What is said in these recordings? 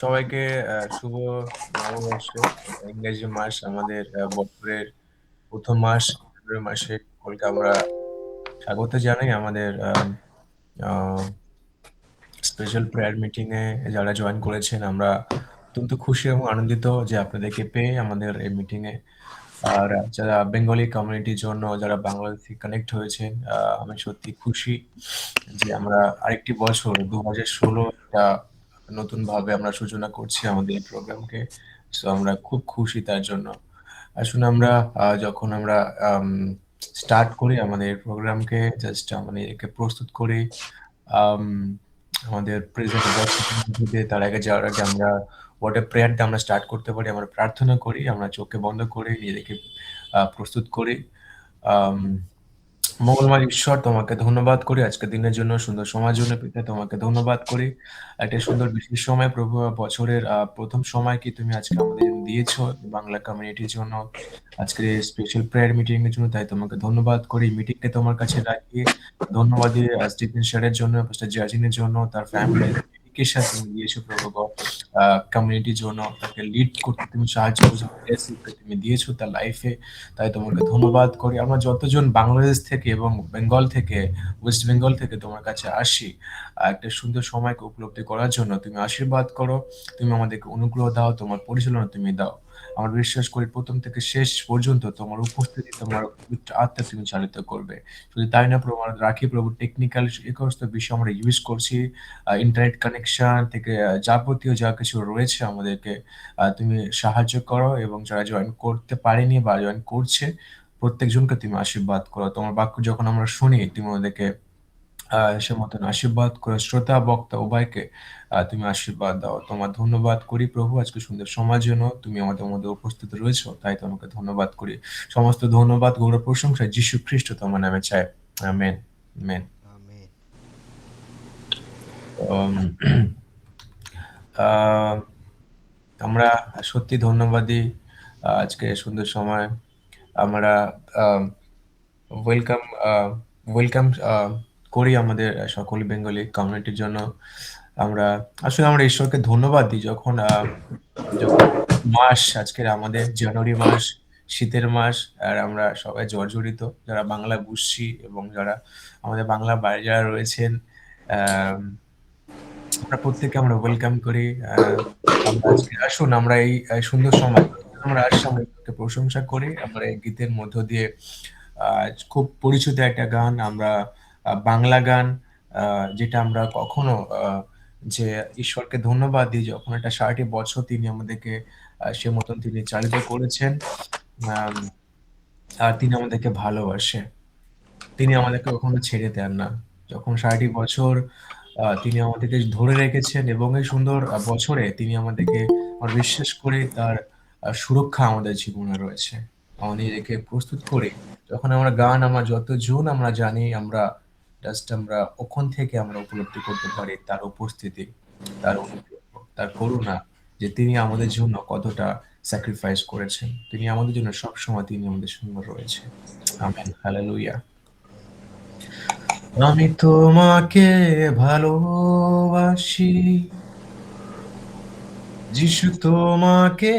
সবাইকে শুভ নববর্ষ। ইংরেজি মাস আমাদের বছরের ১ম মাস। ফেব্রুয়ারি মাসে সকলকে আমরা স্বাগত জানাই আমাদের আ স্পেশাল প্রেয়ার মিটিং এ যারা জয়েন করেছেন আমরা অত্যন্ত খুশি এবং আনন্দিত যে আপনাদেরকে পেয়ে আমাদের এই মিটিং এ। আর যারা বেঙ্গলি কমিউনিটির জন্য যারা বাংলাদেশ থেকে কানেক্ট হয়েছেন, আমি সত্যি খুশি যে আমরা আরেকটি বছর ২০১৬ একটা নতুনভাবে আমরা সূচনা করছি আমাদের এই প্রোগ্রামকে। সো আমরা খুব খুশি তার জন্য। আসলে আমরা যখন আমরা আম স্টার্ট করি আমাদের এই প্রোগ্রামকে জাস্ট আমাদের একে প্রস্তুত করি। আম আমাদের প্রেজেন্ট উপস্থিতির মধ্যে দিয়ে তার আগে যাওয়ার আগে আমরা what a prayer দিয়ে আমরা স্টার্ট করতে পারি। আমরা প্রার্থনা করি, আমরা চোখকে বন্ধ করে নিজেদেরকে প্রস্তুত করি। আম মঙ্গলময় ঈশ্বর তোমাকে ধন্যবাদ করি আজকের দিনের জন্য, সুন্দর সময়ের জন্য পিতা তোমাকে ধন্যবাদ করি। একটা সুন্দর বিশেষ সময় প্রভু বছরের ১ম সময় কি তুমি আজকে আমাদের জন্য দিয়েছো বাংলা কমিউনিটির জন্য। আজকের এই স্পেশাল প্রেয়ার মিটিং এর জন্য তাই তোমাকে ধন্যবাদ করি। মিটিংটা তোমার কাছে রাখি। ধন্যবাদ দিই স্টিফেন স্যারের জন্য, মিস্টার জাজিনের জন্য, তার ফ্যামিলির ডেডিকেশন তুমি দিয়েছো প্রভু গড। কমিউনিটির জন্য তাকে লিড করতে তুমি সাহায্য করেছো, লিডারশিপটা তুমি দিয়েছো তার লাইফে। তাই তোমাকে ধন্যবাদ করি। আমরা যতজন বাংলাদেশ থেকে এবং বেঙ্গল থেকে, ওয়েস্ট বেঙ্গল থেকে তোমার কাছে আসি, একটা সুন্দর সময়কে উপলব্ধি করার জন্য তুমি আশীর্বাদ করো, তুমি আমাদেরকে অনুগ্রহ দাও, তোমার পরিচালনা তুমি দাও। আমরা বিশ্বাস করি ১ম থেকে শেষ পর্যন্ত তোমার উপস্থিতি, তোমার পবিত্র আত্মা তুমি চালিত করবে। শুধু তাই না প্রভু, আমরা রাখি প্রভু টেকনিক্যাল এই সমস্ত বিষয় আমরা ইউজ করছি। ইন্টারনেট কানেকশন থেকে যাবতীয় যা কিছু রয়েছে আমাদেরকে তুমি সাহায্য করো এবং যারা জয়েন করতে পারেনি বা জয়েন করছে প্রত্যেকজনকে তুমি আশীর্বাদ করো। তোমার বাক্য যখন আমরা শুনি তুমি আমাদেরকে সে মতন আশীর্বাদ করো। শ্রোতা, বক্তা উভয়কে তুমি আশীর্বাদ দাও। তোমার ধন্যবাদ করি প্রভু আজকে সুন্দর সময়ের জন্য। তুমি আমাদের মধ্যে উপস্থিত রয়েছো, তাই তোমাকে ধন্যবাদ করি। সমস্ত ধন্যবাদ, গৌরব, প্রশংসা যিশু খ্রিস্ট তোমার নামে চাই। Amen, amen. আমেন। উম আ আমরা সত্যি ধন্যবাদী আজকে সুন্দর সময়। আমরা আ ওয়েলকাম আ ওয়েলকাম করি আমাদের সকল বেঙ্গলি কমিউনিটির জন্য। আমরা আসলে আমরা ঈশ্বরকে ধন্যবাদ দিই যখন যখন মাস আজকের আমাদের জানুয়ারি মাস, শীতের মাস। আর আমরা সবাই জর্জরিত যারা বাংলা বুঝছি এবং যারা আমাদের বাংলার বাইরে যারা রয়েছেন। আম আমরা প্রত্যেককে আমরা ওয়েলকাম করি। আ আমরা আজকে আসুন আমরা এই সুন্দর সময় আমরা আসছি আমরা ঈশ্বরকে প্রশংসা করি। আমরা এই গীতের মধ্য দিয়ে আ খুব পরিচিত একটা গান আমরা বাংলা গান আ যেটা আমরা কখনো যে ঈশ্বরকে ধন্যবাদ দিই যখন একটা সারাটি বছর তিনি আমাদেরকে সে মতন তিনি চালিত করেছেন। আম আর তিনি আমাদেরকে ভালোবাসেন। তিনি আমাদেরকে কখনো ছেড়ে দেন না। যখন সারাটি বছর তিনি আমাদেরকে ধরে রেখেছেন এবং এই সুন্দর বছরে তিনি আমাদেরকে আমরা বিশ্বাস করি তার সুরক্ষা আমাদের জীবনে রয়েছে। আমরা নিজেকে প্রস্তুত করি। যখন আমরা গান আমরা যতজন আমরা জানি আমরা জাস্ট আমরা ওখান থেকে আমরা উপলব্ধি করতে পারি তার উপস্থিতি, তার অনুগ্রহ, তার করুণা যে তিনি আমাদের জন্য কতটা স্যাক্রিফাইস করেছেন। তিনি আমাদের জন্য সবসময় তিনি আমাদের সঙ্গে রয়েছে। আমেন। হালেলুয়া। আমেন। আমি তোমাকে ভালোবাসি, যিশু তোমাকে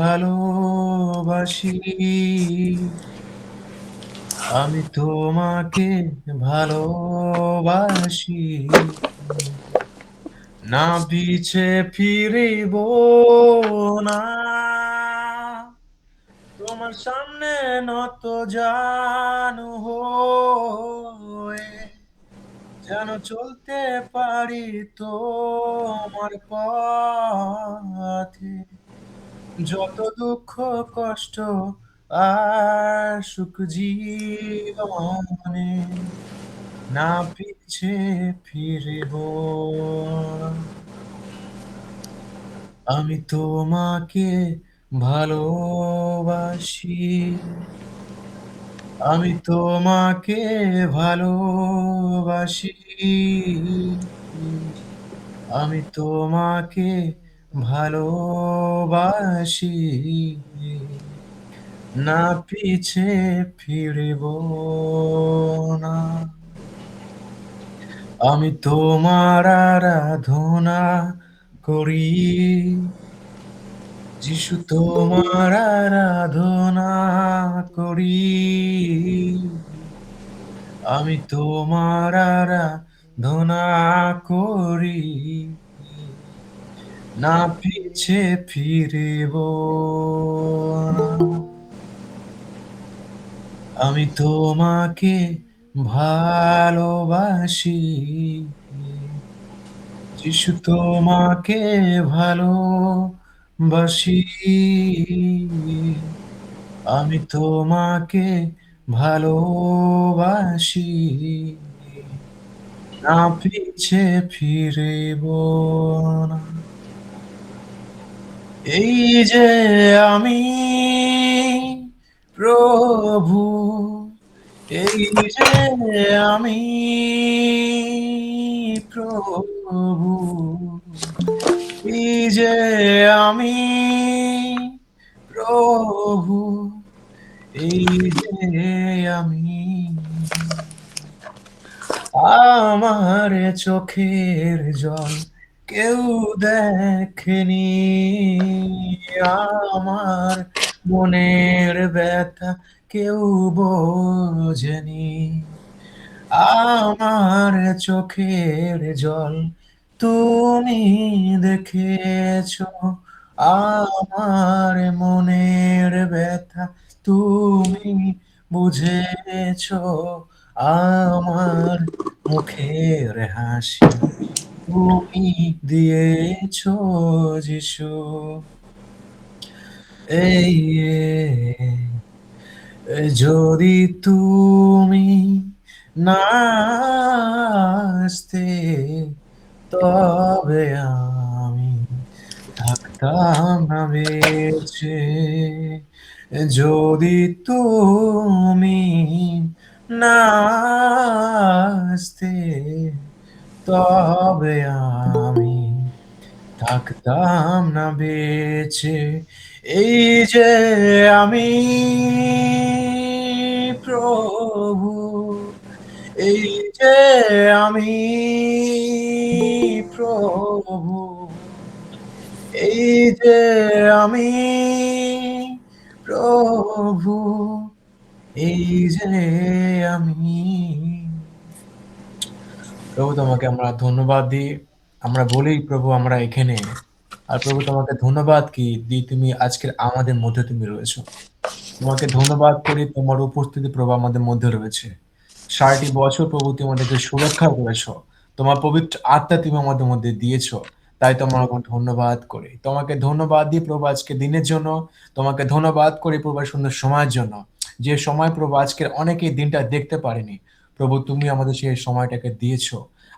ভালোবাসি, আমি তোমাকে ভালোবাসি, না পিছে ফিরিব না, তোমার সামনে নত জানু হয়ে যেন চলতে পারি তোমার পথে, যত দুঃখ কষ্ট আর সুখ জীবনে না পিছে ফিরিব না। আমি তোমাকে ভালোবাসি, আমি তোমাকে ভালোবাসি, আমি তোমাকে ভালোবাসি, না পিছে ফিরিব না। আমি তোমার আরাধনা করি, যিশু তোমার আরাধনা করি, আমি তোমার আরাধনা করি, না পিছে ফিরিব না। আমি তোমাকে ভালোবাসি, যিশু তোমাকে ভালোবাসি, আমি তোমাকে ভালোবাসি, না পিছে ফিরিব না। এই যে আমি প্রভু, এই যে আমি প্রভু, এই যে আমি প্রভু, এই যে আমি, আমার চোখের জল কেউ দেখেনি, আমার মনের ব্যথা কেউ বোঝেনি, আমার চোখের জল তুমি দেখেছো, আমার মনের ব্যথা তুমি বুঝেছো, আমার মুখের হাসি তুমি দিয়েছো যিশু। এই যদি তুমি না আসতে, তবে আমি থাকতাম না বেঁচে। যদি তুমি না আসতে, তবে আমি থাকতাম না বেঁচে। এই যে আমি প্রভু, এই যে আমি প্রভু, এই যে আমি প্রভু, এই যে আমি। প্রভু তোমাকে আমরা ধন্যবাদ দিই। আমরা বলি প্রভু আমরা এখানে। আর প্রভু তোমাকে ধন্যবাদ কি দিই তুমি আজকের আমাদের মধ্যে তুমি রয়েছো। তোমাকে ধন্যবাদ করি তোমার উপস্থিতি প্রভু আমাদের মধ্যে রয়েছে। ৬০ বছর প্রভু তুমি আমাদেরকে সুরক্ষা করেছ। তোমার পবিত্র আত্মা তুমি আমাদের মধ্যে দিয়েছ। তাই তোমাকে ধন্যবাদ করি। তোমাকে ধন্যবাদ দিই প্রভু আজকে দিনের জন্য। তোমাকে ধন্যবাদ করি প্রভু এই সুন্দর সময়ের জন্য। যে সময় প্রভু আজকের অনেকেই দিনটা দেখতে পারেনি। প্রভু তুমি আমাদের সেই সময়টাকে দিয়েছ।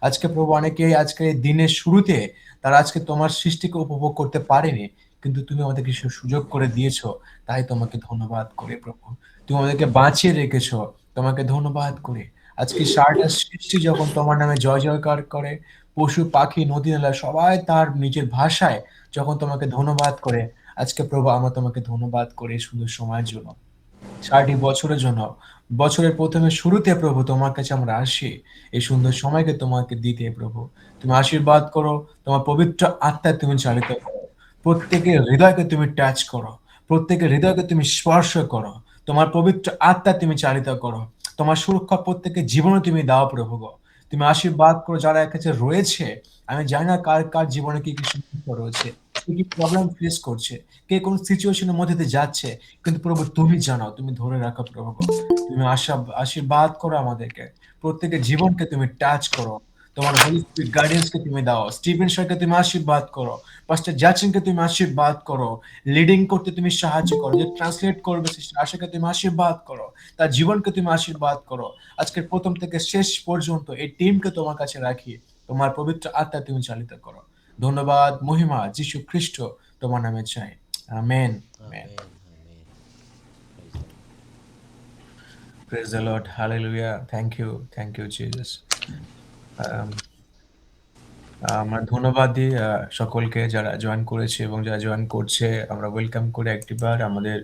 আজকে প্রভু অনেকেই আজকে এই দিনের শুরুতে তারা আজকে তোমার সৃষ্টিকে উপভোগ করতে পারেনি। কিন্তু তুমি আমাদেরকে সে সুযোগ করে দিয়েছ। তাই তোমাকে ধন্যবাদ করি প্রভু। তুমি আমাদেরকে বাঁচিয়ে রেখেছ। তোমাকে ধন্যবাদ করি। আজকে সারাটা সৃষ্টি যখন তোমার নামে জয় জয়কার করে, পশু পাখি নদী নালা সবাই তার নিজের ভাষায় যখন তোমাকে ধন্যবাদ করে, আজকে প্রভু আমরা তোমাকে ধন্যবাদ করি এই সুন্দর সময়ের জন্য। ৬০ বছরের জন্য। বছরের ১ম এ শুরুতে প্রভু তোমার কাছে আমরা আসি। এই সুন্দর সময়কে তোমাকে দিতে প্রভু। তুমি আশীর্বাদ করো, তোমার পবিত্র আত্মায় তুমি চালিত করো। প্রত্যেকের হৃদয়কে তুমি টাচ করো। প্রত্যেকের হৃদয়কে তুমি স্পর্শ করো। তোমার পবিত্র আত্মায় তুমি চালিত করো। তোমার সুরক্ষা প্রত্যেকের জীবনে তুমি দাও প্রভু গো। তুমি আশীর্বাদ করো যারা এর কাছে রয়েছে। আমি জানি না কার জীবনে কি সমস্যা রয়েছে। কে কি প্রবলেম ফেস করছে। কে কোন সিচুয়েশন এর মধ্যে দিয়ে যাচ্ছে। কিন্তু প্রভু তুমি জানো, তুমি ধরে রাখো প্রভু গো। তুমি আশীর্বাদ করো আমাদেরকে। প্রত্যেকের জীবনকে তুমি টাচ করো। তোমার হোলি স্পিরিট গাইডেন্স কে তুমি দাও। স্টিভেন শয়কে তুমি আশীর্বাদ করো। পাস্টর জ্যাকসনকে তুমি আশীর্বাদ করো। লিডিং করতে তুমি সাহায্য করো। যে ট্রান্সলেট করবে সিস্টার আশাকে তুমি আশীর্বাদ করো। তার জীবনকে তুমি আশীর্বাদ করো। আজকের ১ম থেকে শেষ পর্যন্ত এই টিমকে তোমার কাছে রাখি। তোমার পবিত্র আত্মা তুমি চালিত করো। ধন্যবাদ, মহিমা যিশু খ্রিস্ট তোমার নামে চাই। Amen. Amen. Amen. Amen. Praise the Lord. Praise the Lord. Hallelujah. Thank you. Thank you, Jesus. Um, আমরা ধন্যবাদ দিই সকলকে যারা জয়েন করেছে এবং যারা জয়েন করছে। আমরা ওয়েলকাম করি একটিবার আমাদের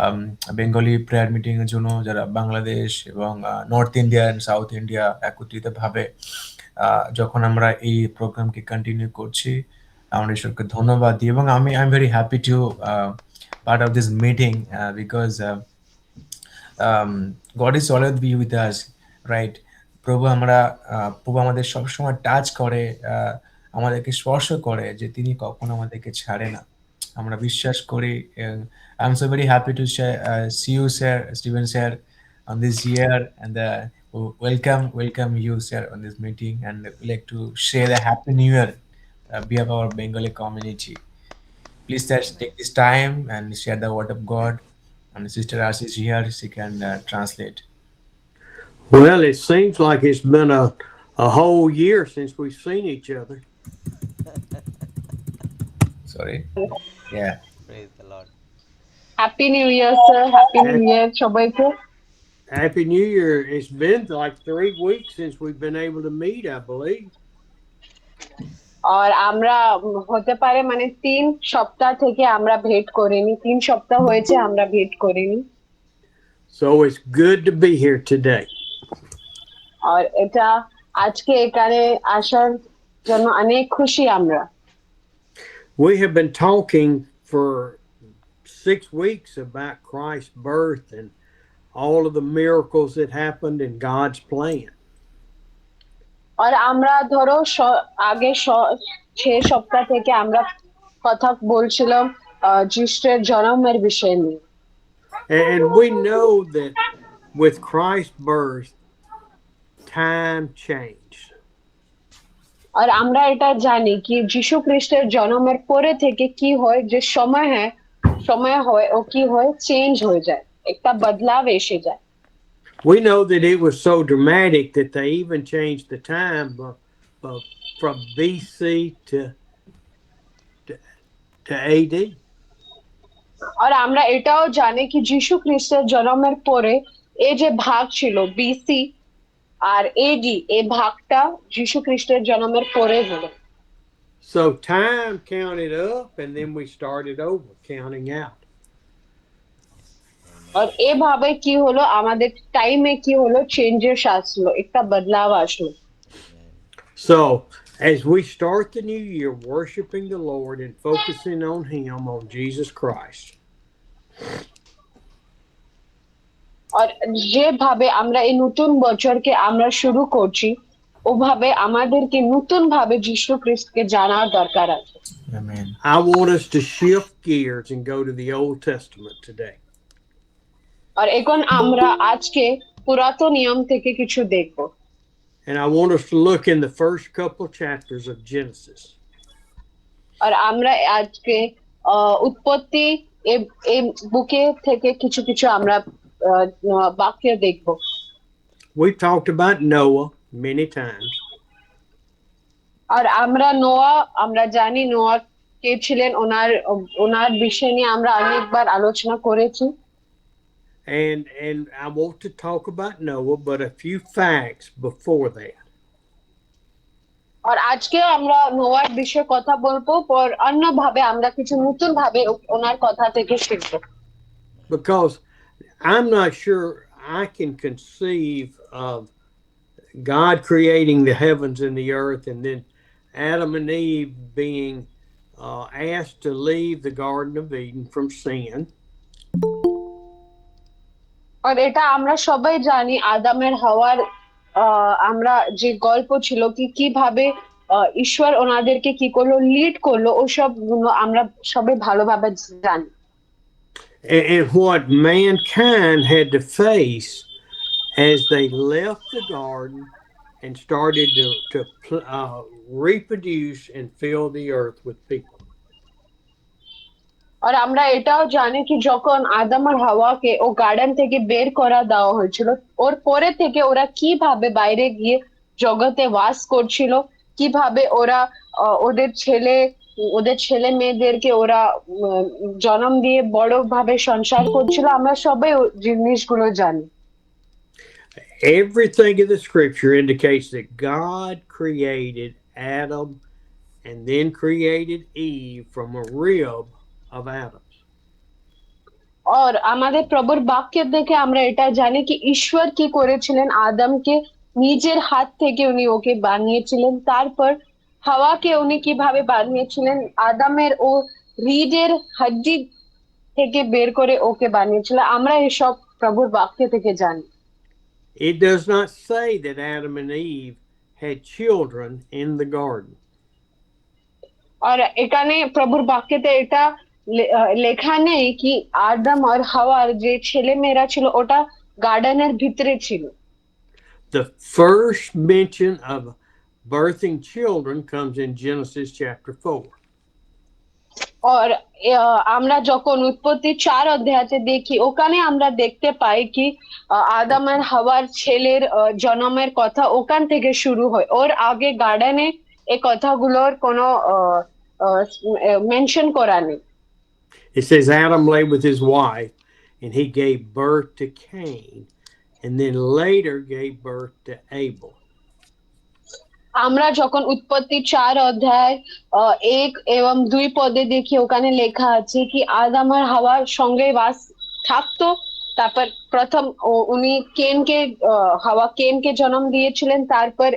আম বেঙ্গলি প্রেয়ার মিটিং এর জন্য যারা বাংলাদেশ এবং north India and south India একত্রিতভাবে আ যখন আমরা এই প্রোগ্রামকে কন্টিনিউ করছি, আমরা ঈশ্বরকে ধন্যবাদ দিই এবং আমি I am very happy two part of this meeting because God is always be with us, right? প্রভু আমাদের সবসময় টাচ করে, আমাদেরকে স্পর্শ করে যে তিনি কখনো আমাদেরকে ছাড়ে না। আমরা বিশ্বাস করি। I am so very happy to see you sir, Steven sir, on this year and welcome you sir on this meeting, and we like to share the happy new year behalf of our Bengali community. Please take this time and share the word of God. And Sister As is here, she can translate. Well, it seems like it's been a whole year since we've seen each other. Sorry. Yeah. Praise the Lord. Happy new year sir, happy new year সবাইকে। Happy New Year. It's been like 3 weeks since we've been able to meet, I believe. আর আমরা হতে পারে মানে 3 সপ্তাহ থেকে আমরা ভেট করিনি, 3 সপ্তাহ হয়েছে আমরা ভেট করিনি। So it's good to be here today. আর এটা আজকে এখানে আসার জন্য অনেক খুশি আমরা। We have been talking for 6 weeks about Christ's birth and all of the miracles that happened in God's plan. আর আমরা ধরো আগে 6 সপ্তাহ থেকে আমরা কথা বলছিলাম যিশুর জন্মের বিষয় নিয়ে। And we know that with Christ's birth, time changed. আর আমরা এটা জানি কি যিশু খ্রিস্টের জন্মের পরে থেকে কি হয়, যে সময় হয় ও কি হয়, চেঞ্জ হয়ে যায়, একটা বদলাव এসে যায়। We know that it was so dramatic that they even changed the time from BC to AD. আর আমরা এটাও জানি কি যিশু খ্রিস্টের জন্মের পরে এই যে ভাগ ছিল বিসি আর এডি, এই ভাগটা যিশু খ্রিস্টের জন্মের পরে হলো। So time counted up and then we started over counting out. আর এভাবে কি হলো, আমাদের টাইমে কি হলো, চেঞ্জেস আসলো, একটা বদলাव আসলো। So as we start the new year worshiping the Lord and focusing on Him, on Jesus Christ. আর যেভাবে আমরা এই নতুন বছরকে আমরা শুরু করছি, ওভাবে আমাদেরকে নতুন ভাবে যিশু খ্রিস্টকে জানার দরকার আছে। Amen. I want us to shift gears and go to the Old Testament today. আর এখন আমরা আজকে পুরাতন নিয়ম থেকে কিছু দেখব। And I want us to look in the first couple chapters of Genesis. আর আমরা আজকে উৎপত্তি এই বুকে থেকে কিছু কিছু আমরা বাক্য দেখব। We've talked about Noah many times. আর আমরা জানি নোয়া কে ছিলেন, ওনার বিষয় নিয়ে আমরা অনেকবার আলোচনা করেছি। And I want to talk about Noah, but a few facts before that. আর আজকে আমরা নোয়ার বিষয়ে কথা বলবো, পর অন্যভাবে আমরা কিছু নতুন ভাবে ওনার কথা থেকে শিখব। Because I'm not sure I can conceive of God creating the heavens and the earth and then Adam and Eve being asked to leave the Garden of Eden from sin. আর এটা আমরা সবাই জানি, আদামের হাওয়ার আমরা যে গল্প ছিল কিভাবে ঈশ্বর ওনাদেরকে কি করলো, লিড করলো, ওসব আমরা সবাই ভালোভাবে জানি। And what mankind had to face as they left the garden and started to reproduce and fill the earth with people. আর আমরা এটাও জানি কি যখন আদম আর হাওয়াকে ও গার্ডেন থেকে বের করা দেওয়া হয়েছিল, ওর পরে থেকে ওরা কিভাবে বাইরে গিয়ে জগতে বাস করছিল, কিভাবে ওরা ওদের ছেলে মেয়েদেরকে ওরা জন্ম দিয়ে বড় ভাবে সংসার করছিল, আমরা সবাই জিনিসগুলো জানি। Everything in the scripture indicates that God created Adam and then created Eve from a rib of Adam's. আর আমাদের প্রভুর বাক্যের দেখে আমরা এটা জানি কি ঈশ্বর কি করেছিলেন, আদমকে নিজের হাত থেকে উনি ওকে বানিয়েছিলেন, তারপর হাওয়াকে উনি কিভাবে বানিয়েছিলেন, আদামের ও রিডের হাড্ডি থেকে বের করে ওকে বানিয়েছিল, আমরা এসব প্রভুর বাক্য থেকে জানি। It does not say that Adam and Eve had children in the garden. আর এখানে প্রভুর বাক্যতে এটা লেখা নেই কি আদম আর হাওয়ার যে ছেলে মেয়েরা ছিল ওটা গার্ডেনের ভিতরে ছিল। The first mention of birthing children comes in Genesis chapter 4. আর আমরা যখন উৎপত্তি 4 অধ্যায়তে দেখি ওখানে আমরা দেখতে পাই কি আদম আর হাওয়ার ছেলের জন্মের কথা ওখান থেকে শুরু হয়। ওর আগে গার্ডেনে এই কথাগুলোর কোনো মেনশন করা নেই। It says Adam lay with his wife and he gave birth to Cain and then later gave birth to Abel. আমরা যখন উৎপত্তি 4 অধ্যায় 1 এবং 2 পদে দেখি ওখানে লেখা আছে কি আদম আর হাওয়ার সঙ্গে বাস থাকতো। তারপর প্রথম উনি কেনকে হাওয়া কেনকে জন্ম দিয়েছিলেন, তারপর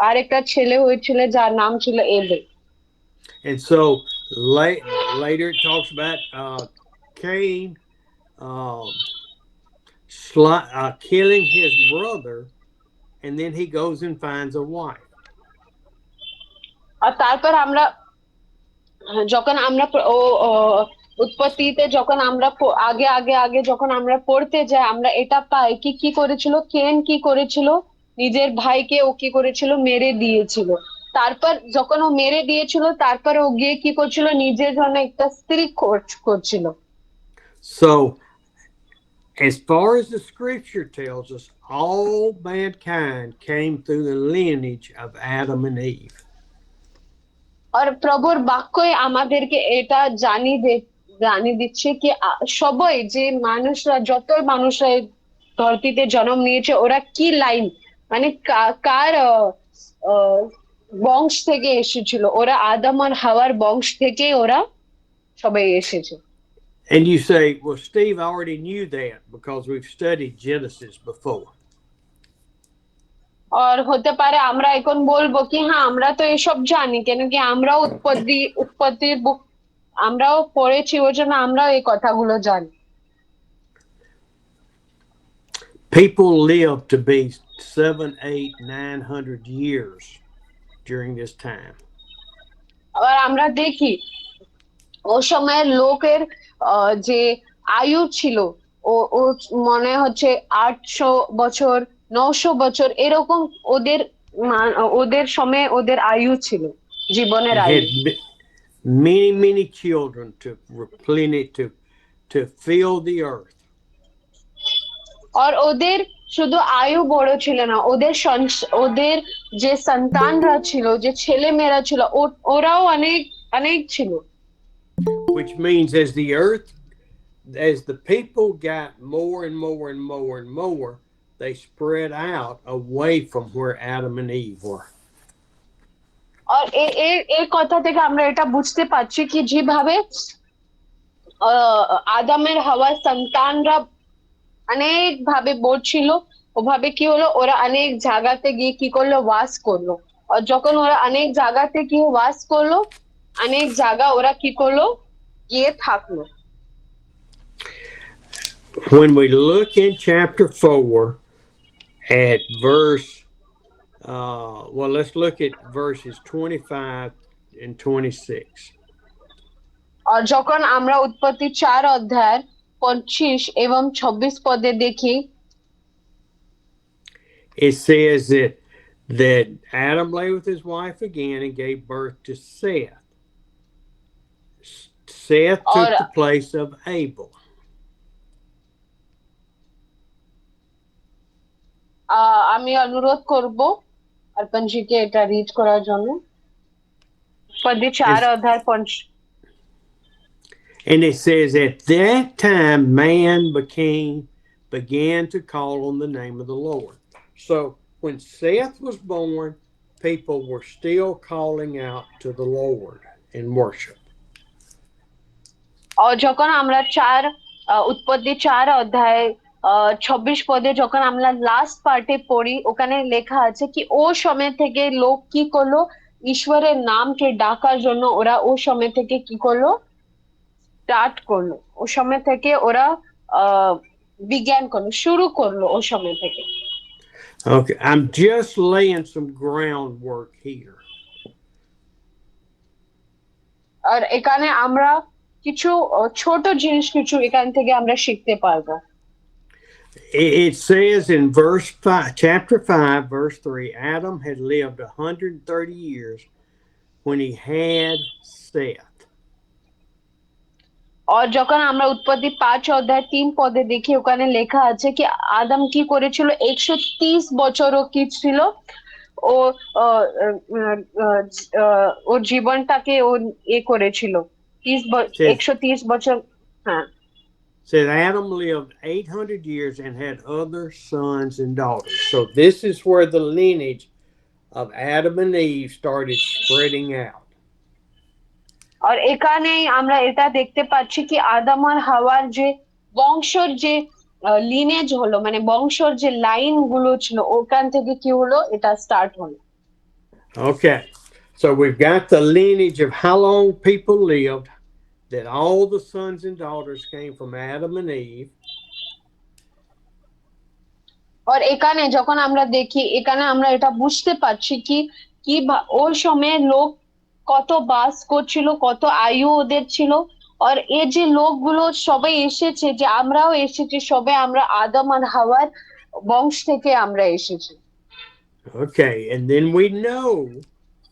আরেকটা ছেলে হয়েছিল যার নাম ছিল able. And so later it talks about Cain killing his brother, and then he goes and finds a wife. আর তারপর আমরা যখন আমরা উৎপত্তিতে যখন আমরা আগে আগে আগে যখন আমরা পড়তে যাই আমরা এটা পাই কি কি করেছিল কেন, কি করেছিল নিজের ভাইকে ও কি করেছিল মেরে দিয়েছিল। তারপর যখন ও মেরে দিয়েছিল তারপর ও গিয়ে কি করছিল নিজের জন্য একটা স্ত্রী খোঁজ করছিল। So as far as the scripture tells us, all mankind came through the lineage of Adam and Eve. আর প্রভুর বাক্যই আমাদেরকে এটা জানিয়ে দিচ্ছে কি সবাই যে মানুষরা যত মানুষরা ধরতিতে জন্ম নিয়েছে ওরা কি লাইন মানে কার বংশ থেকে এসেছিল, ওরা আদম আর হাওয়ার বংশ থেকে ওরা সবাই এসেছে। And you say, well, Steve, I already knew that because we've studied Genesis before. আর হতে পারে আমরা এখন বলবো কি হ্যাঁ আমরা তো এসব জানি, কেন কি আমরাও উৎপত্তির বুক আমরাও পড়েছি, ওই জন্য আমরাও এই কথাগুলো জানি। People lived to be 700, 800, 900 years during this time. আবার আমরা দেখি ও সময়ের লোকের যে আয়ু ছিল ও মনে হচ্ছে 800 বছর 900 বছর এরকম ওদের সময়ে ওদের আয়ু ছিল, জীবনের আয়ু। Many children to replenish to fill the earth. আর ওদের শুধু আয়ু বড় ছিল না, ওদের যে সন্তানরা ছিল যে ছেলে মেয়েরা ছিল ওরাও অনেক অনেক ছিল। Which means as the people got more and more and more and more, they spread out away from where Adam and Eve were. আর এই কথা থেকে আমরা এটা বুঝতে পারছি কি যেভাবে আদমের হাওয়ার সন্তানরা অনেক ভাবে বড়ছিল ওভাবে কি হলো ওরা অনেক জায়গাতে গিয়ে কি করলো বাস করলো। আর যখন ওরা অনেক জায়গাতে গিয়ে বাস করলো অনেক জায়গা ওরা কি করলো গিয়ে থাকলো। When we look in chapter 4 at verse let's look at verses 25 and 26. আর যখন আমরা উৎপত্তি 4 অধ্যায়ের 25 এবং 26 পদে দেখি, it says that Adam lay with his wife again and gave birth to Seth. Seth took the place of Abel. আমি অনুরোধ করব অর্পণজিকে এটা রিড করার জন্য। উৎপত্তি 4 অধ্যায় 25। And it says, at that time, man began to call on the name of the Lord. So when Seth was born, people were still calling out to the Lord in worship. যখন আমরা উৎপত্তি 4 অধ্যায় 26 পদে যখন আমরা last পার্টে পড়ি ওখানে লেখা আছে কি ও সময় থেকে লোক কি করলো ঈশ্বরের নামকে ডাকার জন্য ওরা ও সময় থেকে কি করলো, স্টার্ট করলো। ও সময় থেকে ওরা আহ বিজ্ঞান করলো, শুরু করলো ও সময় থেকে। Okay, I'm just laying some groundwork here. আর এখানে আমরা কিছু ছোট জিনিস কিছু এখান থেকে আমরা শিখতে পারবো। It says in chapter 5, verse 3, Adam had lived 130 years when he had Seth. আর যখন আমরা উৎপত্তি 5 অধ্যায় 3 পদে দেখি, ওখানে লেখা আছে কি আদম কি করেছিল, 130 বছরও কি ছিল, ও আহ, আহ, আহ, ওর জীবনটাকে ও করেছিল, 130 বছর। হ্যাঁ, Said Adam lived 800 years and had other sons and daughters. So this is where the lineage of Adam and Eve started spreading out. আর এখানেই আমরা এটা দেখতে পাচ্ছি কি আদম আর হাওয়ার যে বংশর যে লিনেজ হলো, মানে বংশর যে লাইন গুলো ছিল, ওখান থেকে কি হলো, এটা স্টার্ট হলো। Okay, so we've got the lineage of how long people lived, that all the sons and daughters came from Adam and Eve. আর এখানে যখন আমরা দেখি, এখানে আমরা এটা বুঝতে পারছি কি কি ওই সময়ে লোক কত বাস করছিল, কত আয়ু ওদের ছিল। আর এই যে লোকগুলো সবাই এসেছে, যে আমরাও এসেছি, সবাই আমরা আদম আর হাওয়ার বংশ থেকে আমরা এসেছি। Okay, and then we know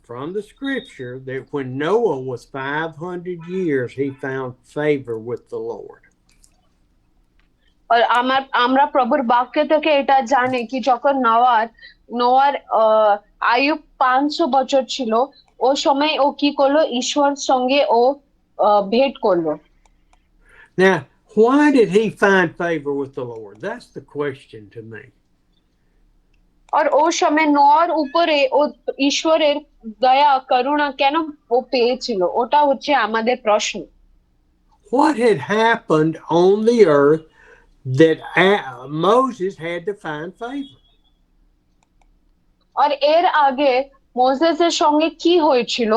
from the scripture that when Noah was 500 years, he found favor with the Lord. আর আমরা প্রভুর বাক্য থেকে এটা জানি কি যখন নোয়ার আয়ু 500 বছর ছিল, ও সময় ও কি করলো, ঈশ্বর সঙ্গে ও ভেট করলো। Now, why did he find favor with the Lord? That's the question to me. আর ও সময় নোয়ার উপরে ও ঈশ্বরের দয়া করুণা কেন ও পেয়েছিল, ওটা হচ্ছে আমাদের প্রশ্ন। What had happened on the earth that Moses had to find favor? আর এর আগে মোসেসের সঙ্গে কি হয়েছিল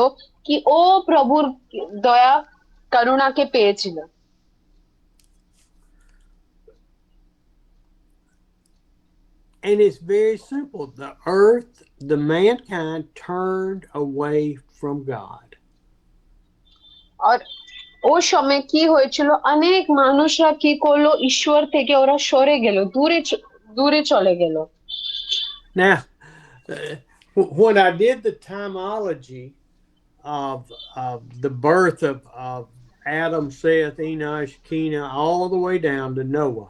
কি ও প্রভুর দয়া করুণাকে পেয়েছিল? And it's very simple. The earth, the mankind turned away from God. আর ও সময় কি হয়েছিল, অনেক মানুষরা কি করলো, ঈশ্বর থেকে ওরা সরে গেল, দূরে চলে গেল। Now, when I did the timology of the birth of Adam, Seth, Enosh, Kenan, all the way down to Noah.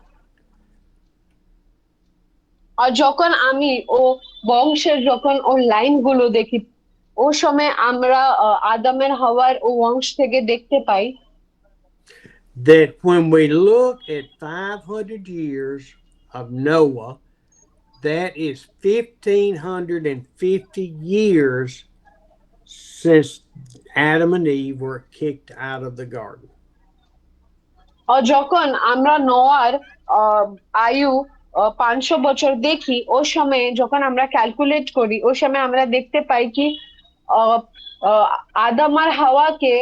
আর যখন আমি ও বংশের যখন ও লাইন গুলো দেখি, ও সময় আমরা আদমের হাওয়ার ও বংশ থেকে দেখতে পাই that when we look at 500 years of Noah, that is 1,550 years since Adam and Eve were kicked out of the garden. আর যখন আমরা নোয়ার আয়ু 500 বছর দেখি, ও সময় যখন আমরা ক্যালকুলেট করি, ও সময় আমরা দেখতে পাই কি আদম আর হাওয়াকে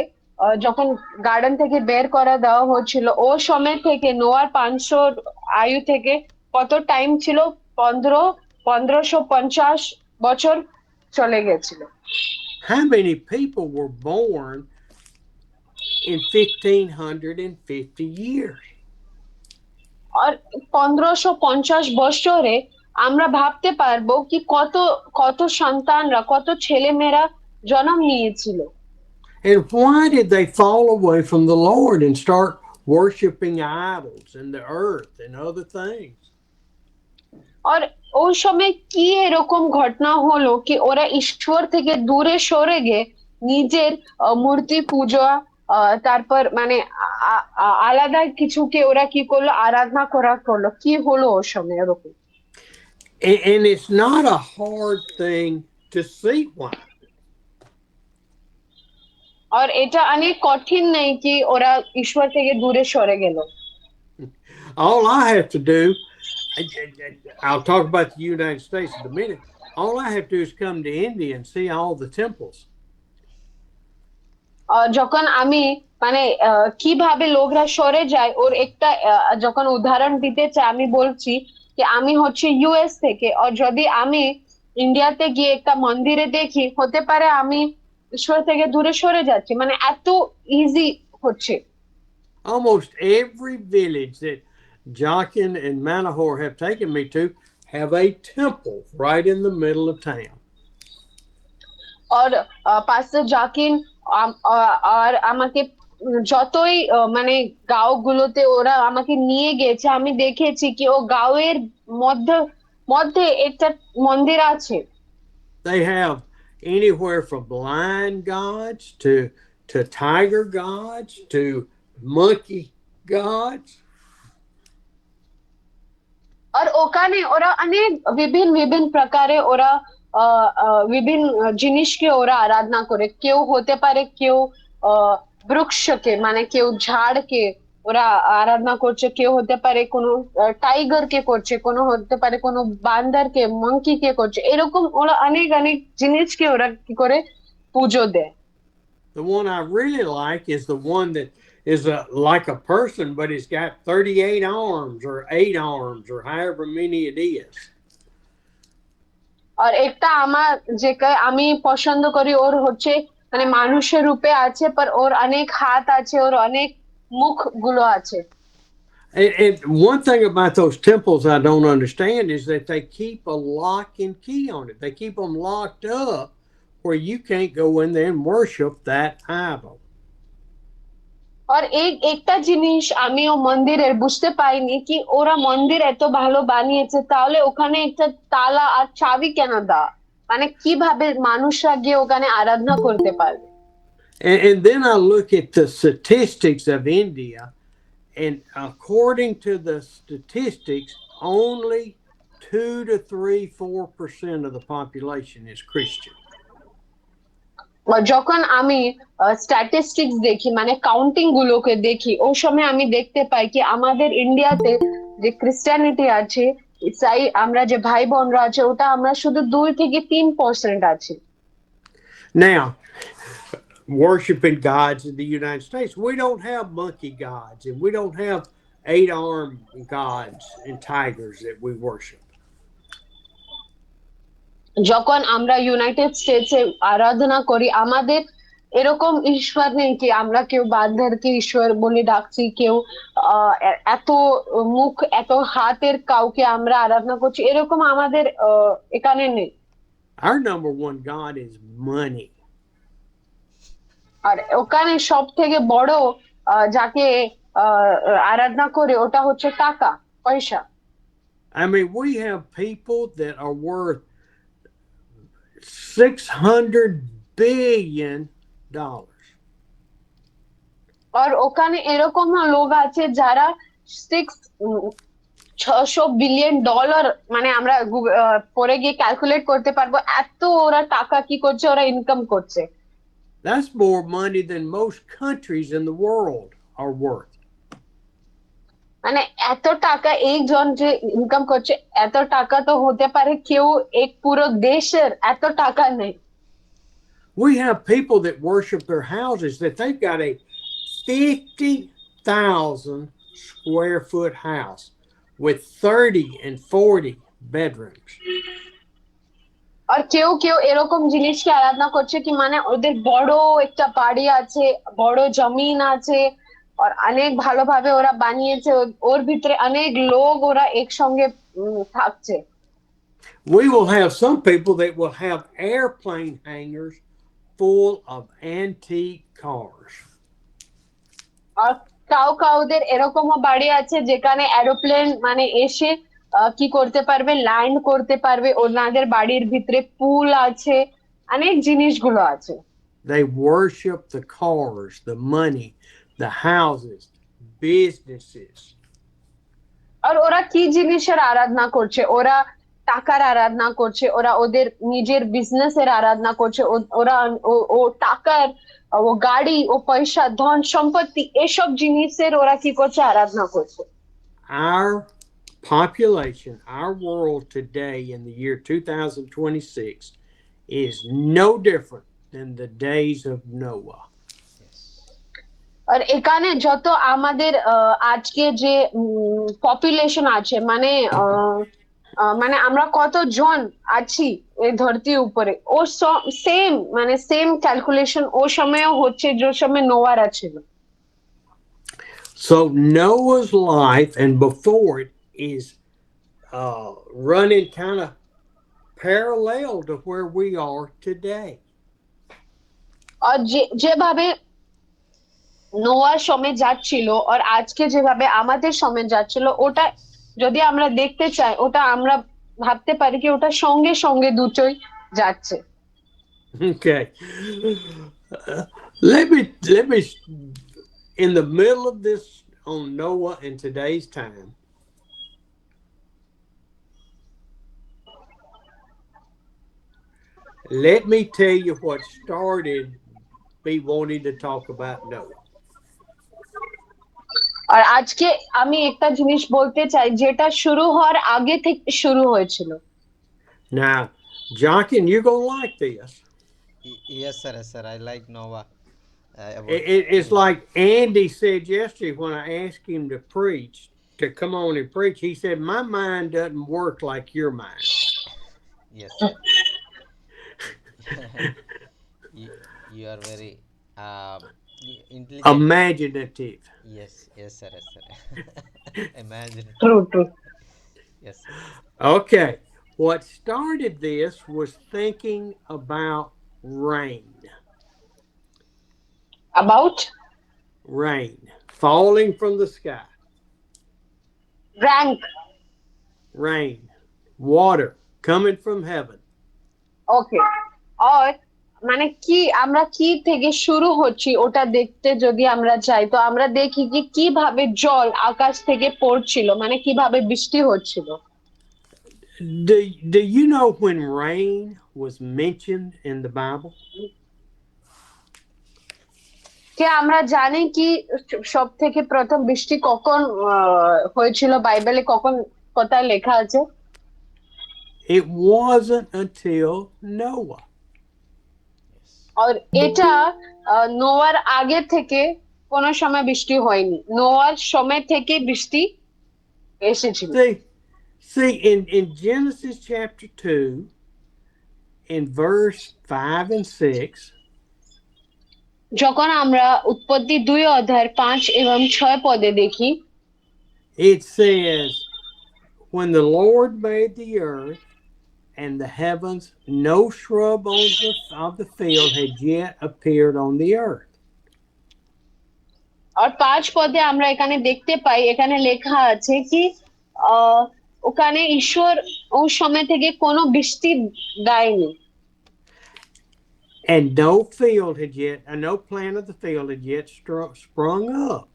যখন গার্ডেন থেকে বের করা দেওয়া হচ্ছিল, ও সময় থেকে নোয়ার 500 আয়ু থেকে কত টাইম ছিল, 1550 বছর চলে গেছিল। How many people were born in 1,550 years? আর 1550 বছরে আমরা ভাবতে পারবো কি কত সন্তানরা, কত ছেলেমেয়েরা জন্ম নিয়েছিল। And why did they fall away from the Lord and start worshiping idols and the earth and other things? আর ওই সময় কি এরকম ঘটনা হলো কি ওরা ঈশ্বর থেকে দূরে সরে গিয়ে নিজের মূর্তি পূজা, তারপর মানে আলাদা কিছুকে ওরা কি করলো, আরাধনা করা করলো, কি হলো ওই সময় এরকম? And it's not a hard thing to see why. আর এটা অনেক কঠিন নেই কি ওরা ঈশ্বর থেকে দূরে সরে গেল। All I have to do, I'll talk about the United States in a minute. all I have to do is come to India and see all the temples. যখন আমি মানে কিভাবে লোকরা সরে যায় ওর একটা যখন উদাহরণ দিতে চাই আমি বলছি যে আমি হচ্ছে ইউএস থেকে আর যদি আমি ইন্ডিয়াতে গিয়ে একটা মন্দিরে দেখি হতে পারে আমি ঈশ্বর থেকে দূরে সরে যাচ্ছি মানে এত ইজি হচ্ছে Almost every village that Jockin and Manahor have taken me to have a temple right in the middle of town. আর পাস্টার জাকিন আর আমাকে যতই মানে গাঁওগুলোতে ওরা আমাকে নিয়ে গেছে আমি দেখেছি কি ও গাঁওয়ের মধ্যে মধ্যে একটা মন্দির আছে They have anywhere from lion gods to tiger gods to monkey gods. আর ওখানে ওরা অনেক বিভিন্ন বিভিন্ন প্রকারে ওরা বিভিন্ন জিনিসকে ওরা আরাধনা করে কেউ হতে পারে কেউ বৃক্ষকে মানে কেউ ঝাড়কে ওরা আরাধনা করছে কেউ হতে পারে কোনো টাইগার কে করছে কোনো হতে পারে কোনো বান্দরকে মঙ্কি কে করছে এরকম ওরা অনেক অনেক জিনিসকে ওরা কি করে পুজো দেয় The one I really like is the one that is like a person, but it's got 38 arms or 8 arms or however many it is. আর একটা আমার যেটা আমি পছন্দ করি ওর হচ্ছে মানে মানুষের রূপে আছে পর ওর অনেক হাত আছে ওর অনেক মুখ গুলো আছে And one thing about those temples I don't understand is that they keep a lock and key on it. They keep them locked up where you can't go in there and worship that idol. আর এই একটা জিনিস আমিও মন্দিরের বুঝতে পাইনি কি ওরা মন্দির এত ভালো বানিয়েছে তাহলে ওখানে একটা তালা আর চাবি কেন দেওয়া মানে কিভাবে মানুষরা গিয়ে ওখানে আরাধনা করতে পারবে And then I look at the statistics of India, and according to the statistics, only 2 to 4% of the population is Christian. যখন আমি স্ট্যাটিস্টিক্স দেখি মানে কাউন্টিং গুলোকে দেখি ওই সময় আমি দেখতে পাই কি আমাদের ইন্ডিয়াতে যে ক্রিশ্চিয়ানিটি আছে ইসাই আমরা যে ভাই বোনরা আছে ওটা আমরা শুধু 2 থেকে 3% আছি Now, worshiping gods in the United States, we don't have monkey gods and we don't have 8-armed gods and tigers that we worship. যখন আমরা ইউনাইটেড স্টেটসে আরাধনা করি আমাদের এরকম ঈশ্বর নেই কি আমরা কেউ বান্দারকে ঈশ্বর বলে ডাকছি কেউ এত মুখ এত হাতের কাউকে আমরা আরাধনা করছি এরকম আমাদের এখানে নেই Our number one god is money. আর ওখানে সব থেকে বড় যাকে আরাধনা করে ওটা হচ্ছে টাকা পয়সা I mean, we have people that are worth $600 billion. আর ওখানে এরকম লোক আছে যারা 600 বিলিয়ন ডলার মানে আমরা পরে গিয়ে ক্যালকুলেট করতে পারবো এত ওরা টাকা কি করছে ওরা ইনকাম করছে That's more money than most countries in the world are worth. মানে এত টাকা একজন যে ইনকাম করছে এত টাকা তো হতে পারে কেউ এক পুরো দেশের এত টাকা নেই We have people that worship their houses that they've got a 50,000 square foot house with 30 and 40 bedrooms. আর কেউ কেউ এরকম জিনিসকে আরাধনা করছে কি মানে ওদের বড় একটা বাড়ি আছে বড় জমিন আছে আর অনেক ভালোভাবে ওরা বানিয়েছে ওর ভিতরে অনেক লোক ওরা একসঙ্গে থাকছে We will have some people that will have airplane hangars full of antique cars. আর কাউদের এরকমও বাড়ি আছে যেখানে এরোপ্লেন মানে এসে কি করতে পারবে ল্যান্ড করতে পারবে ওনাদের বাড়ির ভিতরে পুল আছে অনেক জিনিসগুলো আছে They worship the cars, the money, the houses, businesses. আর ওরা কি জিনিসের আরাধনা করছে ওরা টাকার আরাধনা করছে ওরা ওদের নিজের বিজনেসের আরাধনা করছে ওরা ও টাকার ও গাড়ি ও পয়সা ধন সম্পত্তি এসব জিনিসের ওরা কি করছে আরাধনা করছে Our population, our world today in the year 2026 is no different than the days of Noah. Yes. আর এখানে যত আমাদের আজকে যে পপুলেশন আছে মানে মানে আমরা কতজন আছি এই ধরতির উপরে ও সেম মানে সেম ক্যালকুলেশন ও সময়ও হচ্ছে যে সময় নোয়ার ছিল। So Noah's life and before it is running kind of parallel to where we are today. আর যেভাবে নোয়ার সময় যাচ্ছিল আর আজকে যেভাবে আমাদের সময় যাচ্ছিল ওটা যদি আমরা দেখতে চাই ওটা আমরা ভাবতে পারি কি ওটা সঙ্গে সঙ্গে দুটোই যাচ্ছে। Okay. Let me in the middle of this on Noah in today's time. Let me tell you what started me wanting to talk about Noah. আর আজকে আমি একটা জিনিস বলতে চাই যেটা শুরু হওয়ার আগে থেকে শুরু হয়েছিল। Now, Jonkin, you're going to like this. Yes, sir. Yes, sir. I like Noah. It's like Andy said yesterday when I asked him to preach, to come on and preach. He said, my mind doesn't work like your mind. Yes, sir. You are very intelligent. Imaginative. Yes, yes, sir. Yes, sir. Imagine. True. Yes, sir. Okay. What started this was thinking about rain. About Rain falling from the sky. rank. Rain. Water coming from heaven. ওকে আর মানে কি আমরা কি থেকে শুরু হচ্ছি ওটা দেখতে যদি আমরা যাই তো আমরা দেখি কি কিভাবে জল আকাশ থেকে পড়ছিল মানে কিভাবে বৃষ্টি হচ্ছিল। Do you know when rain was mentioned in the Bible? কে আমরা জানি কি সব থেকে প্রথম বৃষ্টি কখন হয়েছিল বাইবেলে কখন কোথায় লেখা আছে? It wasn't until Noah. আর এটা নোয়ার আগে থেকে কোনো সময় বৃষ্টি হয়নি, নোয়ার সময় থেকে বৃষ্টি এসেছিল। See in Genesis chapter 2, in verse 5 and 6, যখন আমরা উৎপত্তি 2 অধ্যায়ের 5 এবং 6 পদে দেখি it says, when the Lord made the earth and the heavens, no shrub of the field had yet appeared on the earth. আর 5 পদে আমরা এখানে দেখতে পাই এখানে লেখা আছে কি ওখানে ঈশ্বর ওই সময় থেকে কোনো বৃষ্টি দেয়নি। And no field had yet, and no plant of the field had yet sprung up.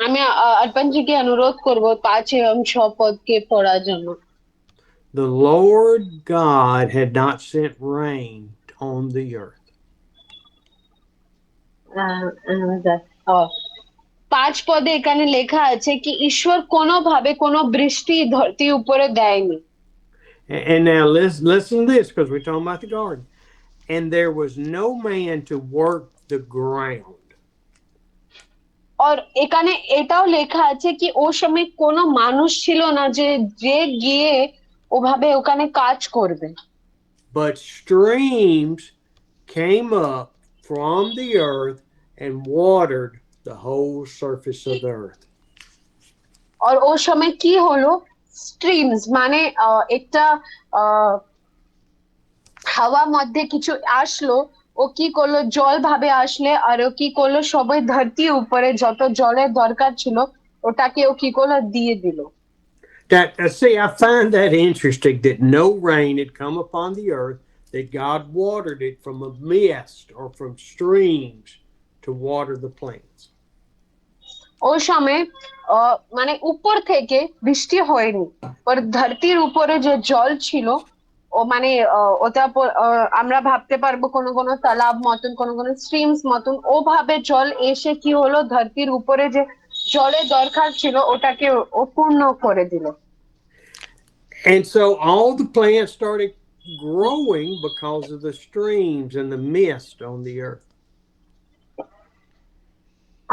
আমি अर्पणजीকে অনুরোধ করব 5 এবং 6 পদকে পড়ার জন্য। The Lord God had not sent rain on the earth. 5 পদে এখানে লেখা আছে কি ঈশ্বর কোনোভাবে কোনো বৃষ্টি ধরতির উপরে দেয়নি। And now listen to this, because we're talking about the garden. And there was no man to work the ground. আর এখানে এটাও লেখা আছে কি ও সময় কোনো মানুষ ছিল না যে গিয়ে ওভাবে ওখানে কাজ করবে। But streams came up from the earth and watered the whole surface of the earth. আর ও সময় কি হলো স্ট্রিমস মানে একটা হাওয়া মধ্যে কিছু আসলো ও কি করলো জল ভাবে আসলে আর ও কি করলো সবাই ধরতির উপরে যত জলের দরকার ছিল ওটাকে ও কি করলো দিয়ে দিল। See, I find that interesting that no rain had come upon the earth, that God watered it from a mist or from streams to water the plants. ওই সময় মানে উপর থেকে বৃষ্টি হয়নি, আর ধরতির উপরে যে জল ছিল ও মানে ওটা আমরা ভাবতে পারবো কোনো কোনো তালাব মতন কোনো কোনো স্ট্রিমস মতন ওভাবে জল এসে কি হলো ধরতির উপরে যে জলের দরকার ছিল ওটাকে ও পূর্ণ করে দিল। And so all the plants started growing because of the streams and the mist on the earth.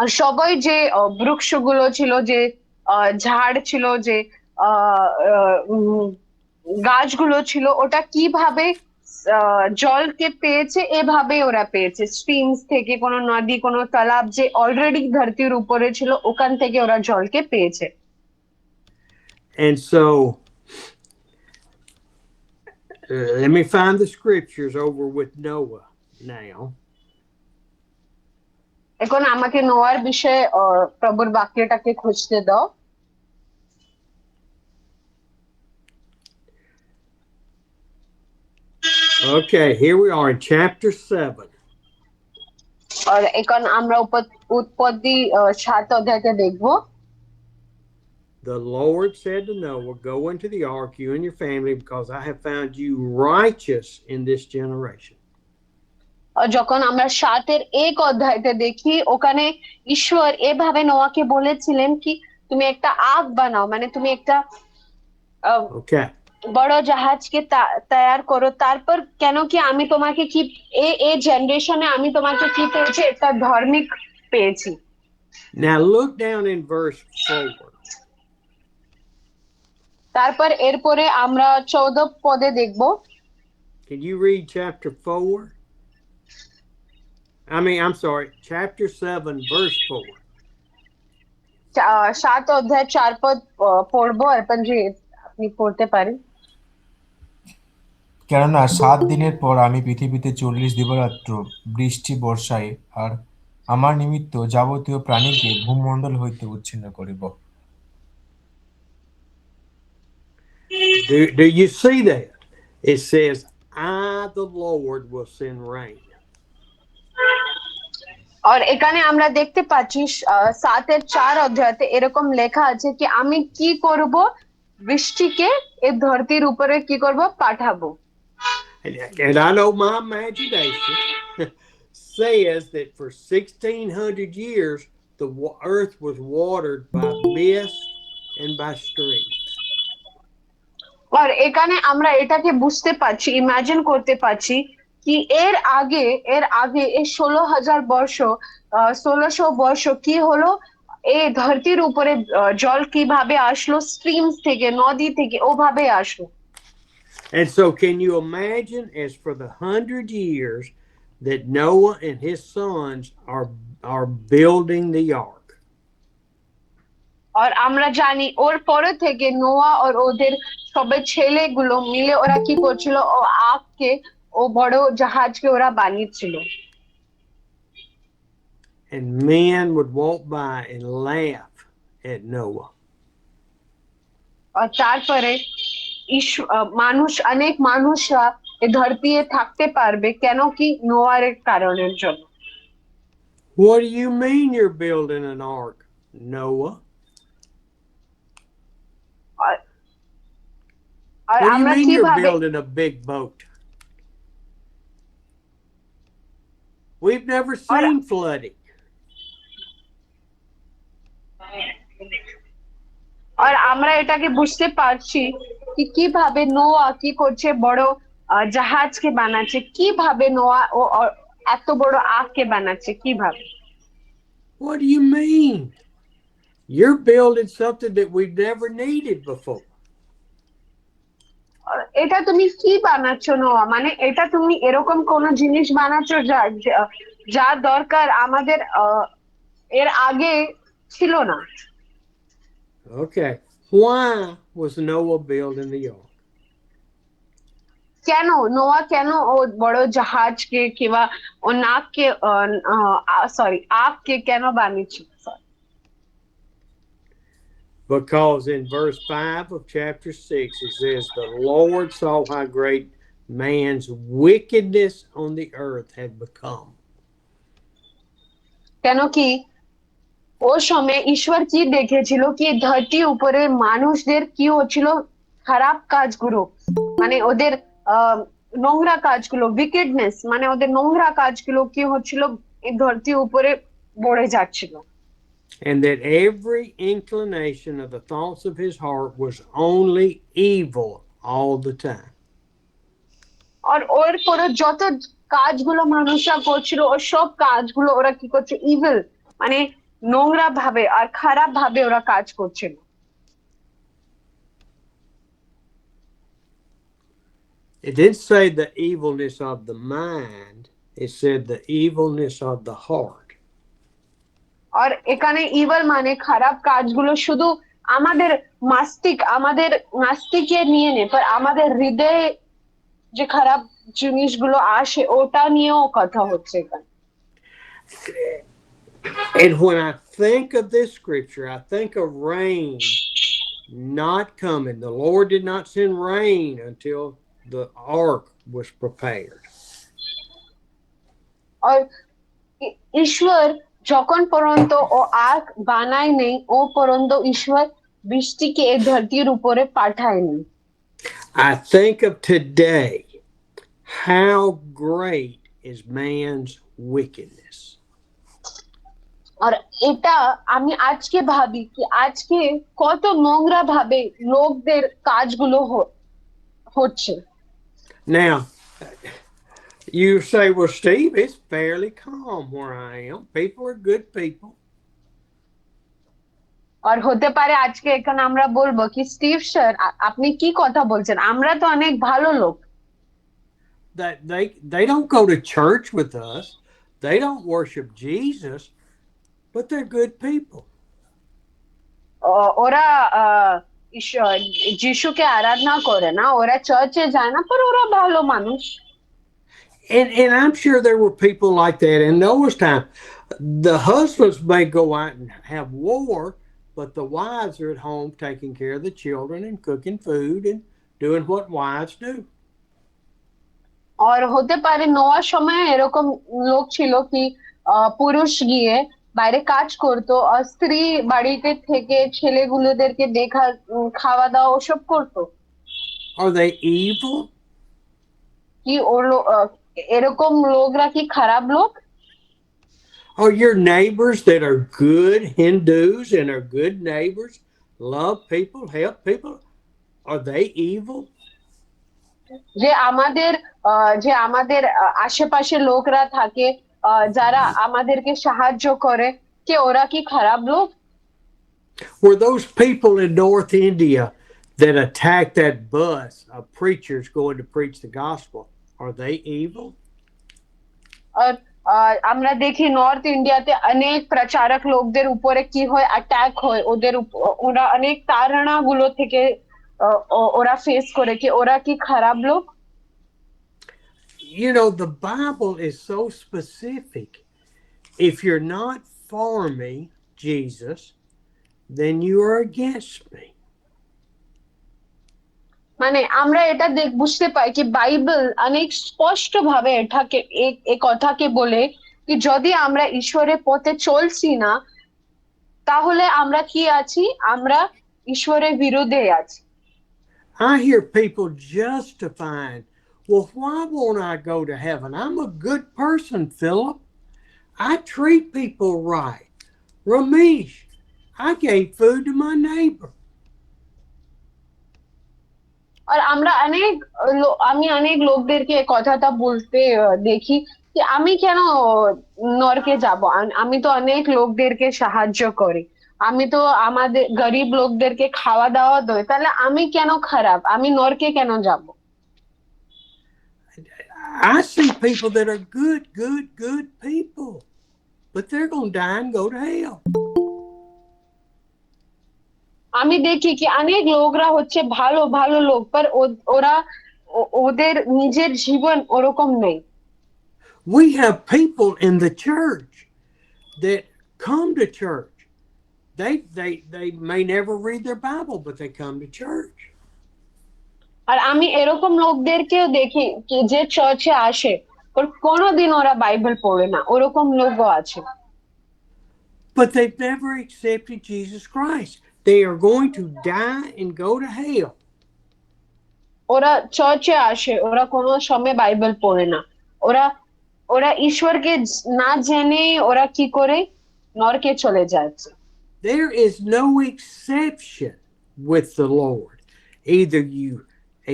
আর সবাই যে বৃক্ষগুলো ছিল, যে ঝাড় ছিল, যে আহ, আহ, উম, গাছগুলো ছিল, ওটা কিভাবে জলকে পেয়েছে, এভাবে ওরা পেয়েছে স্ট্রিমস থেকে, কোনো নদী, কোনো তালাব যে অলরেডি ধরতির উপরে ছিল, ওখান থেকে ওরা জলকে পেয়েছে। And so let me find the scriptures over with Noah now. এখন আমাকে নোয়ার বিষয়ে প্রভুর বাক্যটাকে খুঁজতে দাও। Okay, here we are in chapter 7. আর এখন আমরা উৎপত্তি 7 অধ্যায়তে দেখবো। The Lord said to Noah, "Go into the ark, you and your family, because I have found you righteous in this generation." যখন আমরা 7-1 অধ্যায়তে দেখি, ওখানে ঈশ্বর এভাবে নোয়াকে বলেছিলেন কি তুমি একটা আগ বানাও, মানে তুমি একটা Okay. বড় জাহাজকে তৈয়ার করো, তারপর কেন কি আমি তোমাকে কি এই জেনারেশনে আমি তোমাকে কি পেয়েছি, একটা ধার্মিক পেয়েছি। Now look down in verse 4. তারপর এরপরে আমরা 14 পদে দেখবো। Can you read chapter 4? I'm sorry, chapter 7, verse 4. 7 অধ্যায় 4 পদ পড়বো, অর্পণ জি আপনি পড়তে পারেন। কেননা 7 দিনের পর আমি পৃথিবীতে 40 দিবারাত্র বৃষ্টি বর্ষায় আর আমার নিমিত্ত যাবতীয় প্রাণীকে ভূমণ্ডল হইতে উচ্ছিন্ন করিব। Do you see that? It says, "I, the Lord, will send rain." আর এখানে আমরা দেখতে পাচ্ছি 7-4 অধ্যায়তে এরকম লেখা আছে কি আমি কি করব, বৃষ্টিকে এই ধরতির উপরে কি করব, পাঠাবো। And I know my imagination says that for 1600 years the earth was watered by mist and by streams. আর এখানে আমরা এটাকে বুঝতে পারছি, ইমাজিন করতে পারছি কি এর আগে এই 16,000 বর্ষ 1600 বর্ষ কি হলো, এই ধরতির উপরে জল কিভাবে আসলো, স্ট্রিমস থেকে, নদী থেকে, ওভাবে আসলো। And so can you imagine, as for the 100 years that Noah and his sons are building the ark? আর আমরা জানি ওর পরে থেকে নোয়া আর ওদের সবাই ছেলেগুলো মিলে ওরা কি করছিল, ও আখকে, ও বড় জাহাজকে ওরা বানিয়েছিল। And men would walk by and laugh at Noah. আর তারপরে অনেক মানুষরা এই ধরতিতে থাকতে পারবে, কেন কি নোয়ার কারণের জন্য। What do you mean you're building an ark, Noah? R What do you আমরা mean you're কিভাবে, building a big boat? We've never seen flooding. আর আমরা এটাকে বুঝতে পারছি কি কিভাবে নোয়া কি করছে, বড় জাহাজকে বানাচ্ছে, কিভাবে নোয়া ও এত বড় আখকে বানাচ্ছে, কিভাবে। What do you mean? You're building something that we've never needed before. এটা তুমি কি বানাচ্ছ নোয়া, মানে এটা তুমি এরকম কোন জিনিস বানাচ্ছ যা দরকার আমাদের এর আগে ছিল না। Okay. Why was Noah building the ark? কেন নোয়া, কেন ও বড় জাহাজকে কিংবা ও নাককে আখকে কেন বানিয়েছিল? Because in verse 5 of chapter 6 it says, "The Lord saw how great man's wickedness on the earth had become." কেন কি ও সময় ঈশ্বর কি দেখেছিল কি ধরতি উপরে মানুষদের কি হচ্ছিল, খারাপ কাজগুলো, মানে ওদের নোংরা কাজগুলো, উইকেডনেস, মানে ওদের নোংরা কাজগুলো কি হচ্ছিল, এই ধরতি উপরে বড়ে যাচ্ছিল। and that every inclination of the thoughts of his heart was only evil all the time. আর ওর পরে যত কাজগুলো মানুষরা করছিল ওর সব কাজগুলো ওরা কি করছে ইভিল, মানে নোংরা ভাবে আর খারাপ ভাবে ওরা কাজ করছিল। It didn't say the evilness of the mind, it said the evilness of the heart. আর এখানে ইভল মানে খারাপ কাজগুলো শুধু আমাদের মাস্তিকে নিয়ে নেই, পর আমাদের হৃদয়ে যে খারাপ জিনিসগুলো আসে ওটা নিয়েও কথা হচ্ছে এখানে। And when I think of this scripture, I think of rain not coming. The Lord did not send rain until the ark was prepared. আর ঈশ্বর যখন পর্যন্ত ও আর্ক বানায় নেই ও পর্যন্ত ঈশ্বর বৃষ্টিকে এই ধরতির উপরে পাঠায়নি। I think of today, how great is man's wickedness. আর এটা আমি আজকে ভাবি কি আজকে কত নোংরা ভাবে লোকদের কাজগুলো হচ্ছে। Now, you say, well, Steve, it's fairly calm where I am. People are good people. আর হতে পারে আজকে এখানে আমরা বলবো কি স্টিভ স্যার আপনি কি কথা বলছেন, আমরা তো অনেক ভালো লোক। That they don't go to church with us. They don't worship Jesus, but they're good people. ওরা যিশুকে আরাধনা করে না, ওরা চার্চে যায় না, পর ওরা ভালো মানুষ। And I'm sure there were people like that in Noah's time. The husbands may go out and have war, but the wives are at home taking care of the children and cooking food and doing what wives do. আর হতে পারে নোয়ার সময় এরকম লোক ছিল কি পুরুষ গিয়ে বাইরে কাজ করতো আর স্ত্রী বাড়িতে থেকে ছেলেগুলোদেরকে দেখা খাওয়া দাওয়া ওসব করতো। Are they evil? কি এরকম লোকরা কি খারাপ লোক? Are your neighbors that are good Hindus and are good neighbors, love people, help people, are they evil? যে আমাদের আশেপাশে লোকরা থাকে যারা আমাদেরকে সাহায্য করে, কে ওরা কি খারাপ লোক? Were those people in North India that attacked that bus of preachers going to preach the gospel, are they evil? আমরা দেখি নর্থ ইন্ডিয়াতে অনেক প্রচারক লোকদের উপরে কি হয়, অ্যাটাক হয়, ওরা অনেক তাড়না গুলো থেকে ওরা ফেস করে, কি ওরা কি খারাপ লোক? You know, the Bible is so specific. If you're not for me, Jesus, then you are against me. মানে আমরা এটা বুঝতে পাই কি বাইবেল অনেক স্পষ্ট ভাবে এটাকে এই কথাকে বলে কি যদি আমরা ঈশ্বরের পথে চলছি না তাহলে আমরা কি আছি, আমরা ঈশ্বরের বিরুদ্ধে আছি। I hear people justifying, well, why won't I go to heaven? I'm a good person, Philip. I treat people right. Ramesh, I gave food to my neighbor. আর আমি অনেক লোকদেরকে কথাটা বলতে দেখি যে আমি কেন নরকে যাব, আমি তো অনেক লোকদেরকে সাহায্য করি, আমি তো আমাদের গরিব লোকদেরকে খাওয়া দাওয়া দেই, তাহলে আমি কেন খারাপ, আমি নরকে কেন যাব? I see people that are good people, but they're going to die and go to hell. আমি দেখি কি অনেক লোকরা হচ্ছে ভালো ভালো লোক, পর ওদের নিজের জীবন ওরকম নেই। We have people in the church that come to church. They may never read their Bible, but they come to church. আর আমি এরকম লোকদেরকেও দেখি কি যে চার্চে আসে ওর কোনোদিন ওরা বাইবেল পড়ে না, ওরকম লোকও আছে। But they've never accepted Jesus Christ. They are going to die and go to hell. ওরা চার্চে আসে, ওরা কোনো সময় বাইবেল পড়ে না, ওরা ঈশ্বরকে না জেনে ওরা কি করে নরকে চলে যাচ্ছে। There is no exception with the Lord. Either you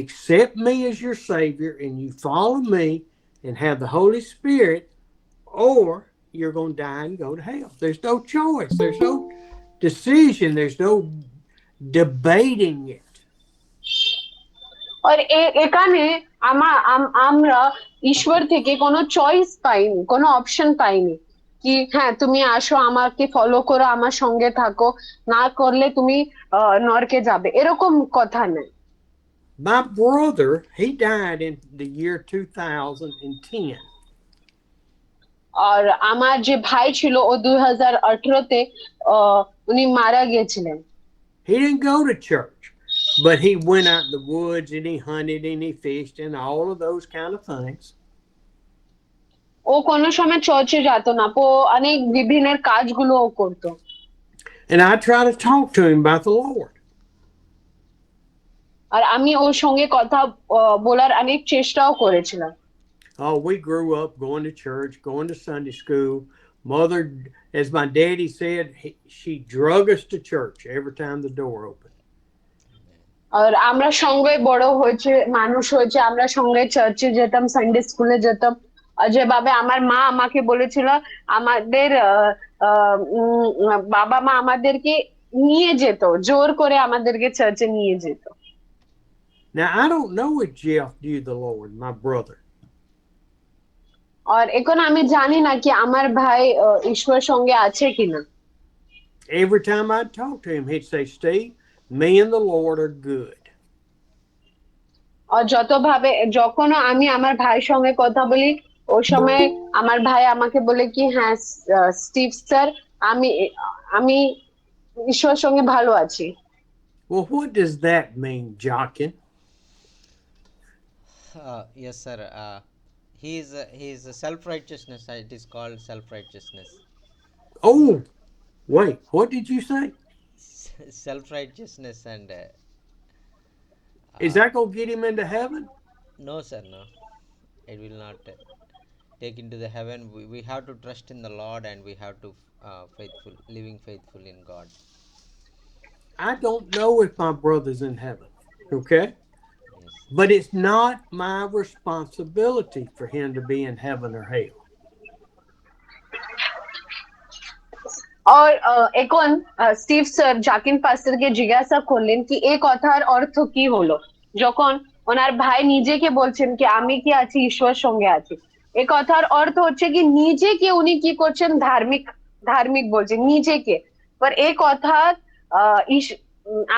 accept me as your Savior and you follow me and have the Holy Spirit, or you're going to die and go to hell. There's no choice. There's no decision. There's no debating it. আর এখানে আমরা ঈশ্বর থেকে কোনো choice পাইনি, কোনো option পাইনি কি হ্যাঁ তুমি আসো আমাকে ফলো করো, আমার সঙ্গে থাকো, না করলে তুমি নরকে যাবে, এরকম কথা নেই। My brother, he died in the year 2010. আর আমার যে ভাই ছিল ও 2018-তে উনি মারা গিয়েছিলেন। He didn't go to church, but he went out in the woods and he hunted and he fished and all of those kind of things. ও কোনো সময় চার্চে যেত না, ও অনেক বিভিন্ন কাজগুলো ও করতো। And I try to talk to him about the Lord. আর আমি ওর সঙ্গে কথা বলার অনেক চেষ্টাও করেছিলাম। Oh, we grew up going to church, going to Sunday school. Mother, as my daddy said, she drug us to church every time the door opened. আর আমরা সঙ্গে বড় হয়েছে, মানুষ হয়েছে, আমরা সঙ্গে চার্চে যেতাম, সানডে স্কুলে যেতাম। যেভাবে আমার মা আমাকে বলেছিল, আমাদের বাবা মা আমাদেরকে নিয়ে যেত, জোর করে আমাদেরকে চার্চে নিয়ে যেত। Now, I don't know if Jeff knew the Lord, my brother. আর এখন আমি জানি না কি আমার ভাই ঈশ্বর সঙ্গে আছে কিনা। Every time I'd talk to him, he'd say, Steve, me and the Lord are good. আর যখন আমি আমার ভাইয়ের সঙ্গে কথা বলি, ওই সময় আমার ভাই আমাকে বলে কি হ্যাঁ স্টিভ স্যার, আমি আমি ঈশ্বরের সঙ্গে ভালো আছি। Well, what does that mean, Jockin? Yes, sir. He is a self-righteousness. It is called self-righteousness. Oh, wait, what did you say? Self-righteousness and Is that going to get him into heaven? no, sir, no. It will not take into the heaven. We have to trust in the Lord and we have to living faithful in God. I don't know if my brother's in heaven, okay? Yes. But it's not my responsibility for him to be in heaven or hell. আর এখন Steve sir জাকিন পাস্টারকে জিজ্ঞাসা করলেন কি এই কথার অর্থ কি হলো, যখন ওনার ভাই নিজেকে বলছেন কি আমি কি আছি, ঈশ্বরের সঙ্গে আছি। এ কথার অর্থ হচ্ছে কি নিজেকে উনি কি করছেন, ধার্মিক ধার্মিক বলছেন নিজেকে। पर এই কথার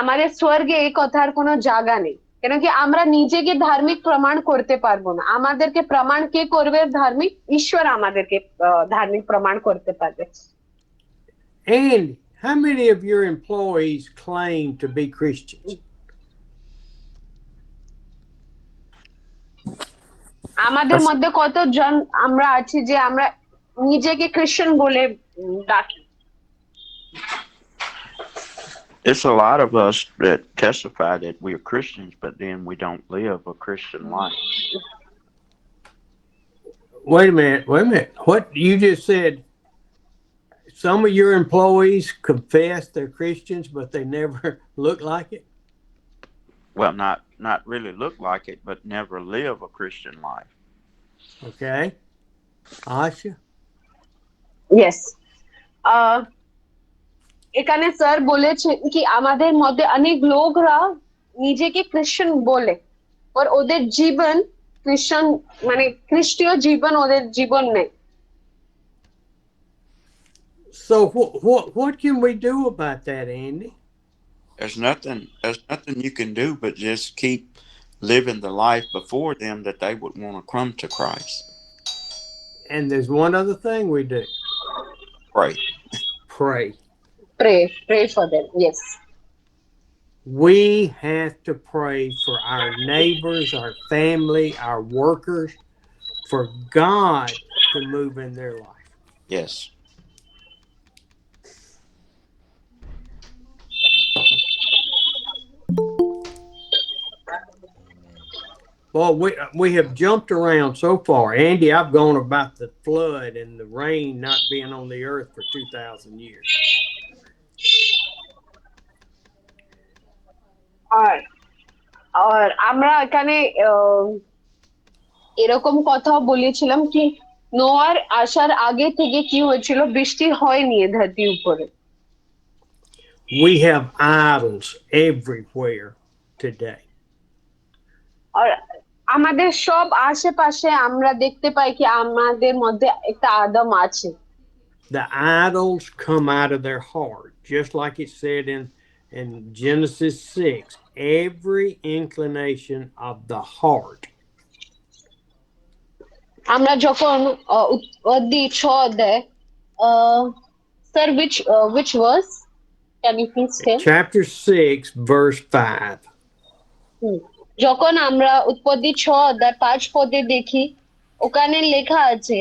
আমাদের স্বর্গে এই কথার কোনো জায়গা নেই, কেন কি আমরা নিজেকে ধার্মিক প্রমাণ করতে পারবো না। আমাদেরকে প্রমাণ কে করবে ধার্মিক? ঈশ্বর আমাদেরকে ধার্মিক প্রমাণ করতে পারবে। And how many of your employees claim to be Christians? আমাদের মধ্যে কতজন আমরা আছি যে আমরা নিজেকে খ্রিস্টান বলে ডাকি? It's a lot of us that testify that we are Christians, but then we don't live a Christian life. Wait a minute. What you just said, some of your employees confess they're Christians, but they never look like it? Well, not really look like it, but never live a Christian life. Okay. Asha? Yes. এখানে sir বলেছেন কি আমাদের মধ্যে অনেক লোকরা নিজেকে খ্রিস্টান বলে, আর ওদের জীবন খ্রিস্টান মানে খ্রিস্টীয় জীবন ওদের জীবন নেই। So what can we do about that, Andy? There's nothing you can do but just keep living the life before them that they would want to come to Christ. And there's one other thing we do. Pray. Pray for them. Yes. We have to pray for our neighbors, our family, our workers, for God to move in their life. Yes. Well, we have jumped around so far. Andy, I've gone about the flood and the rain not being on the earth for 2,000 years. আর আর আমরা এখানে এরকম কথাও বলেছিলাম কি নোয়ার আসার আগে থেকে কি হয়েছিল, বৃষ্টি হয়নি এ ধরতির উপরে। We have idols everywhere today. আর আমাদের সব আশেপাশে আমরা দেখতে পাই কি আমাদের মধ্যে একটা আদম আছে। The idols come out of their heart, just like it said in Genesis 6, every inclination of the heart. আমরা যখন অধ্যায় 6 অধ্যায় sir which verse can you please tell? Chapter 6, verse 5. যখন আমরা উৎপত্তি 6 অধ্যায় 5 পদে দেখি, ওখানে লেখা আছে,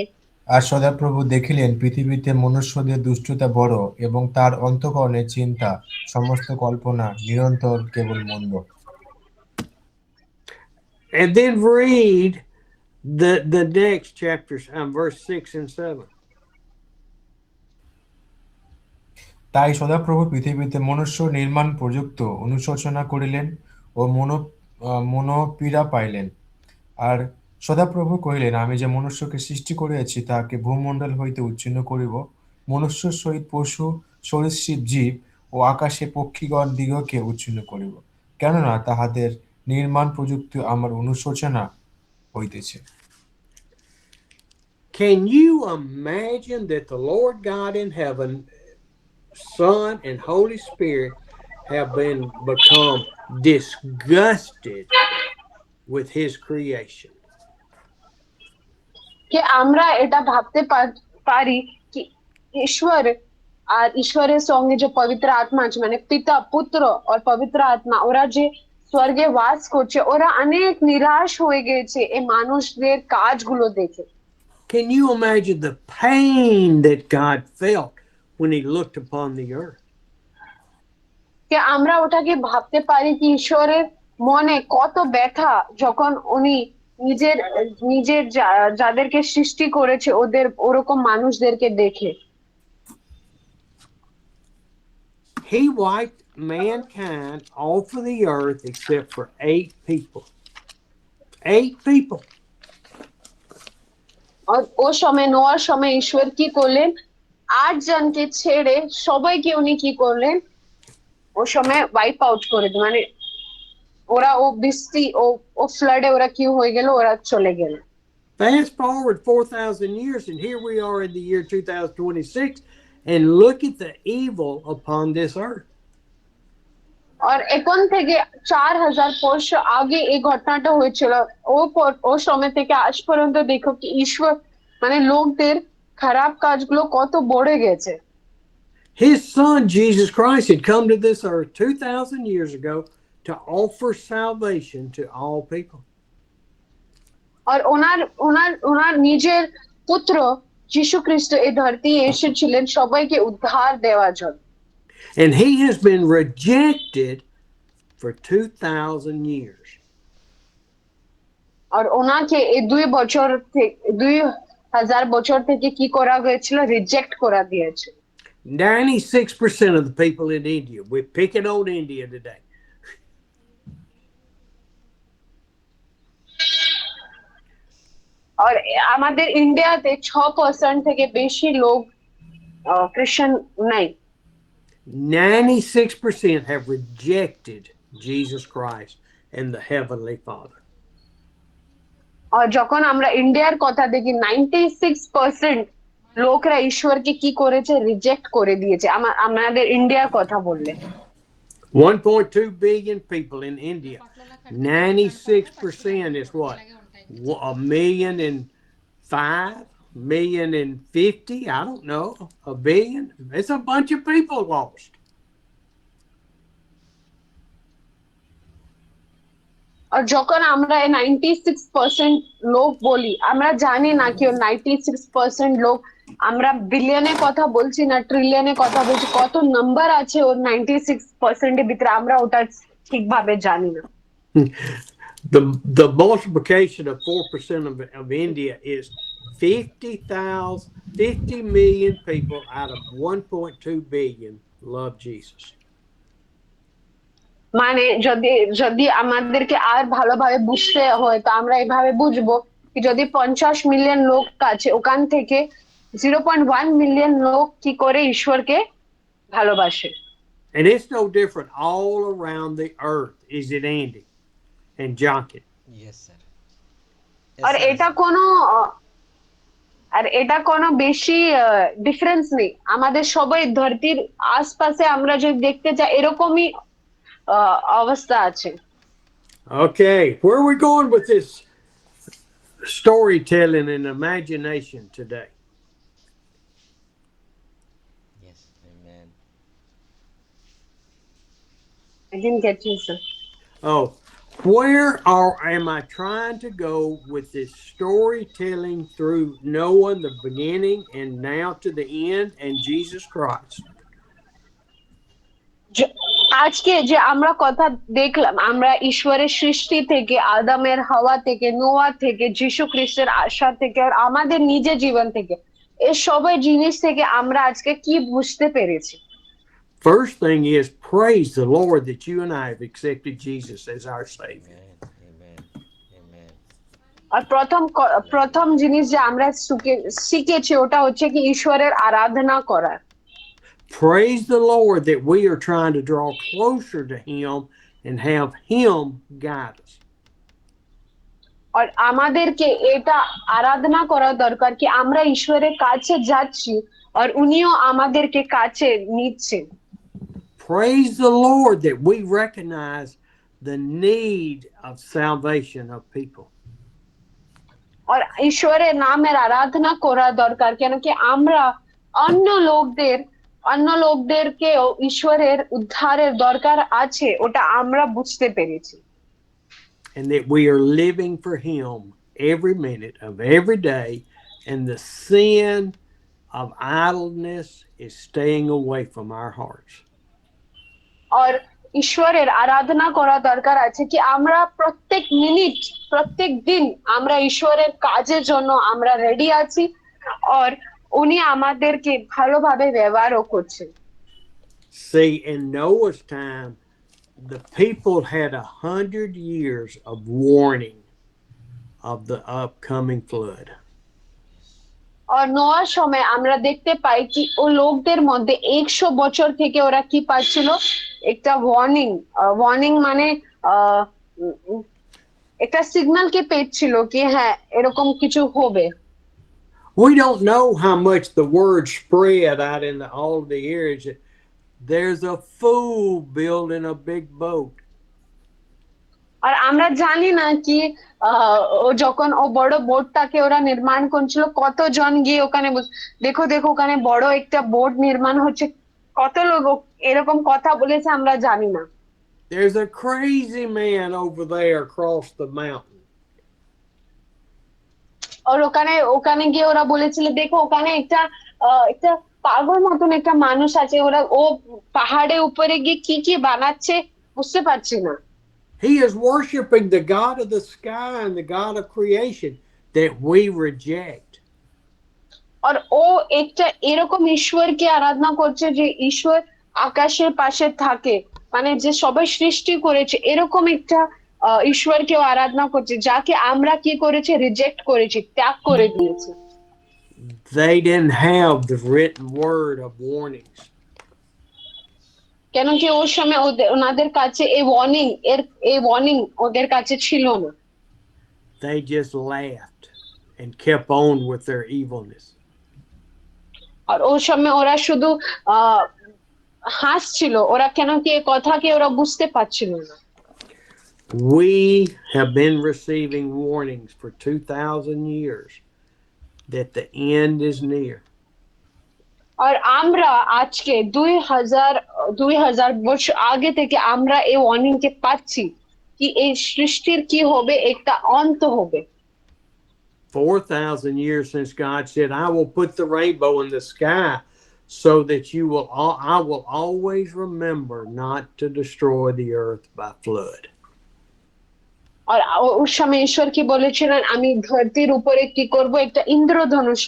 আর সদাপ্রভু দেখিলেন পৃথিবীতে মনুষ্যদের দুষ্টতা বড়, এবং তার অন্তঃকরণে চিন্তা সমস্ত কল্পনা নিরন্তর কেবল মন্দ। And then read the next chapters, verse 6 and 7. তাই সদাপ্রভু পৃথিবীতে মনুষ্য নির্মাণ প্রযুক্ত অনুশোচনা করিলেন ও মনোপীড়া পাইলেন। আর সদাপ্রভু কহিলেন, আমি যে মনুষ্যকে সৃষ্টি করিয়াছি তাহাকে ভূমণ্ডল হইতে উচ্ছিন্ন করিব, মনুষ্য সহিত পশু সরীসৃপ জীব ও আকাশে পক্ষীগণ দিগকে উচ্ছিন্ন করিব, কেননা তাহাদের নির্মাণ প্রযুক্ত আমার অনুশোচনা হইতেছে। Can you imagine that the Lord God in heaven, Son and Holy Spirit have become disgusted with his creation? কি আমরা এটা ভাবতে পারি কি ঈশ্বর আর ঈশ্বরের সঙ্গে যে পবিত্র আত্মা আছে, মানে পিতা পুত্র আর পবিত্র আত্মা, ওরা যে স্বর্গে বাস করছে, ওরা অনেক নিরাশ হয়ে গেছে এই মানুষদের কাজগুলো দেখে। Can you imagine the pain that God felt when he looked upon the earth? কি আমরা ওটাকে ভাবতে পারি কি ঈশ্বরের মনে কত ব্যথা যখন উনি নিজের যাদেরকে সৃষ্টি করেছে ওদের ওরকম মানুষদেরকে দেখে। He wiped mankind off of the earth except for 8 people. 8 people. ও সময় নোয়ার সময় ঈশ্বর কি করলেন, 8 জনকে ছেড়ে সবাইকে উনি কি করলেন, ও সময় ওয়াইপ আউট করে দিলেন, মানে ওরা ও বৃষ্টি ও ফ্লাডে ওরা কি হয়ে গেল, ওরা চলে গেল। Fast forward 4,000 years, and here we are in the year 2026, and look at the evil upon this earth. আর এখন থেকে 4000 বছর আগে এই ঘটনাটা হয়েছিল, ও সময় থেকে আজ পর্যন্ত দেখো কি ঈশ্বর মানে লোকদের খারাপ কাজগুলো কত বেড়ে গেছে। His son Jesus Christ had come to this earth 2,000 years ago to offer salvation to all people. আর ওনার নিজের পুত্র যীশু খ্রিস্ট এই ধরতি এসেছিলেন সবাইকে উদ্ধার দেওয়ার জন্য। And he has been rejected for 2,000 years. আর ওনাকে এই 2000 বছর থেকে কি করা হয়েছিল, রিজেক্ট করা দিয়েছে। 96% of the people in India, we're picking on India today. আর আমাদের ইন্ডিয়াতে 6% থেকে বেশি লোক খ্রিস্টান নাই। 96% have rejected Jesus Christ and the Heavenly Father. আর যখন আমরা ইন্ডিয়ার কথা দেখি 96% লোকরা ঈশ্বরকে কি করেছে, রিজেক্ট করে দিয়েছে। আমাদের ইন্ডিয়ার কথা বললে 1.2 billion people in India. 96% is what? 1,005,000, 1,050,000, I don't know, a billion. It's a bunch of people lost. আর যখন আমরা 96% লোক বলি, আমরা জানি না কি 96% লোক, আমরা বিলিয়নে কথা বলছি না ট্রিলিয়নে কথা বলছি, কত নাম্বার আছে ওর 96% এর ভিতরে আমরা ওটা ঠিকভাবে জানি না। The multiplication of 4% of India is 50 million people out of 1.2 billion love Jesus. মানে যদি যদি আমাদেরকে আর ভালোভাবে বুঝতে হয় তো আমরা এভাবে বুঝবো কি যদি 50 মিলিয়ন লোক আছে ওখান থেকে 0.1 মিলিয়ন লোক কি করে ঈশ্বরকে ভালোবাসে। And it's no different all around the earth, is it, Andy and Jonkin? Yes, sir. আর এটা কোনো বেশি ডিফারেন্স নেই, আমাদের সবাই ধরতির আশপাশে আমরা যদি দেখতে যাই এরকমই অবস্থা আছে। Okay, where are we going with this storytelling and imagination today? Yes, amen. I didn't get you, sir. Oh, am I trying to go with this storytelling through Noah, the beginning, and now to the end, and Jesus Christ? আজকে যে আমরা কথা দেখলাম, আমরা ঈশ্বরের সৃষ্টি থেকে, আদামের হাওয়া থেকে, নোয়া থেকে, যীশু খ্রিস্টের আসা থেকে, আর আমাদের নিজের জীবন থেকে, এই সবাই জিনিস থেকে আমরা আজকে কি বুঝতে পেরেছি? First thing is, praise the Lord that you and I have accepted Jesus as our Savior. Amen. Amen. আর প্রথম জিনিস যে আমরা শিখেছি ওটা হচ্ছে কি ঈশ্বরের আরাধনা করা। Praise the Lord that we are trying to draw closer to Him and have Him guide us. আর আমাদেরকে এটা আরাধনা করা দরকার কি আমরা ঈশ্বরের কাছে যাচ্ছি আর উনিও আমাদেরকে কাছে নিচ্ছেন। Praise the Lord that we recognize the need of salvation of people. আর ঈশ্বরের নামের আরাধনা করা দরকার কেন কি আমরা অন্য লোকদেরকেও ঈশ্বরের উদ্ধারের দরকার আছে ওটা আমরা বুঝতে পেরেছি। And that we are living for Him every minute of every day, and the sin of idleness is staying away from our hearts. আর ঈশ্বরের আরাধনা করা দরকার আছে কি আমরা প্রত্যেক মিনিট প্রত্যেক দিন আমরা ঈশ্বরের কাজের জন্য আমরা রেডি আছি আর উনি আমাদেরকে ভালোভাবে ব্যবহারও করছেন। See, in Noah's time, the people had 100 years of warning of the upcoming flood. আর নোয়ার সময় আমরা দেখতে পাই কি ও লোকদের মধ্যে 100 বছর থেকে ওরা কি পাচ্ছিল একটা ওয়ার্নিং মানে একটা সিগন্যাল কে পেয়েছিল কি হ্যাঁ এরকম কিছু হবে। We don't know how much the word spread out in all of the areas. There's a fool building a big boat. আর আমরা জানি না কি ও যখন ও বড় বোটটাকে ওরা নির্মাণ করছিল কতজন গিয়ে ওখানে দেখো ওখানে বড় একটা বোট নির্মাণ হচ্ছে, কত লোক এরকম কথা বলেছে আমরা জানি না। There's a crazy man over there across the mountain. আর ওখানে গিয়ে ওরা বলেছিল দেখো ওখানে একটা পাগল মতন একটা মানুষ আছে, ও পাহাড়ের উপরে গিয়ে কি বানাচ্ছে বুঝতে পারছি না। He is worshiping the God of the sky and the God of creation that we reject. আর ও একটা এরকম ঈশ্বরকে আরাধনা করছে যে ঈশ্বর আকাশের পাশে থাকে, মানে যে সবাই সৃষ্টি করেছে এরকম একটা ঈশ্বরকে আরাধনা করছে যাকে আমরা কি করেছি রিজেক্ট করেছি, ত্যাগ করে দিয়েছি। They didn't have the written word of warnings. কেন কি ওর সময় ওনাদের কাছে এই ওয়ার্নিং ওদের কাছে ছিল না। They just laughed and kept on with their evilness. আর ওর সময় ওরা শুধু হাসছিল, ওরা কেন কি এই কথাকে ওরা বুঝতে পারছিল না। We have been receiving warnings for 2,000 years that the end is near. আর আমরা আজকে 2000 বছর আগে থেকে আমরা এই ওয়ার্নিং কে পাচ্ছি কি এই সৃষ্টির কি হবে, একটা অন্ত হবে। 4,000 years since God said, I will put the rainbow in the sky so that I will always remember not to destroy the earth by flood. আর ওর সময় ঈশ্বর কি বলেছিলেন, আমি ধরতির উপরে কি করব, একটা ইন্দ্রধনুষ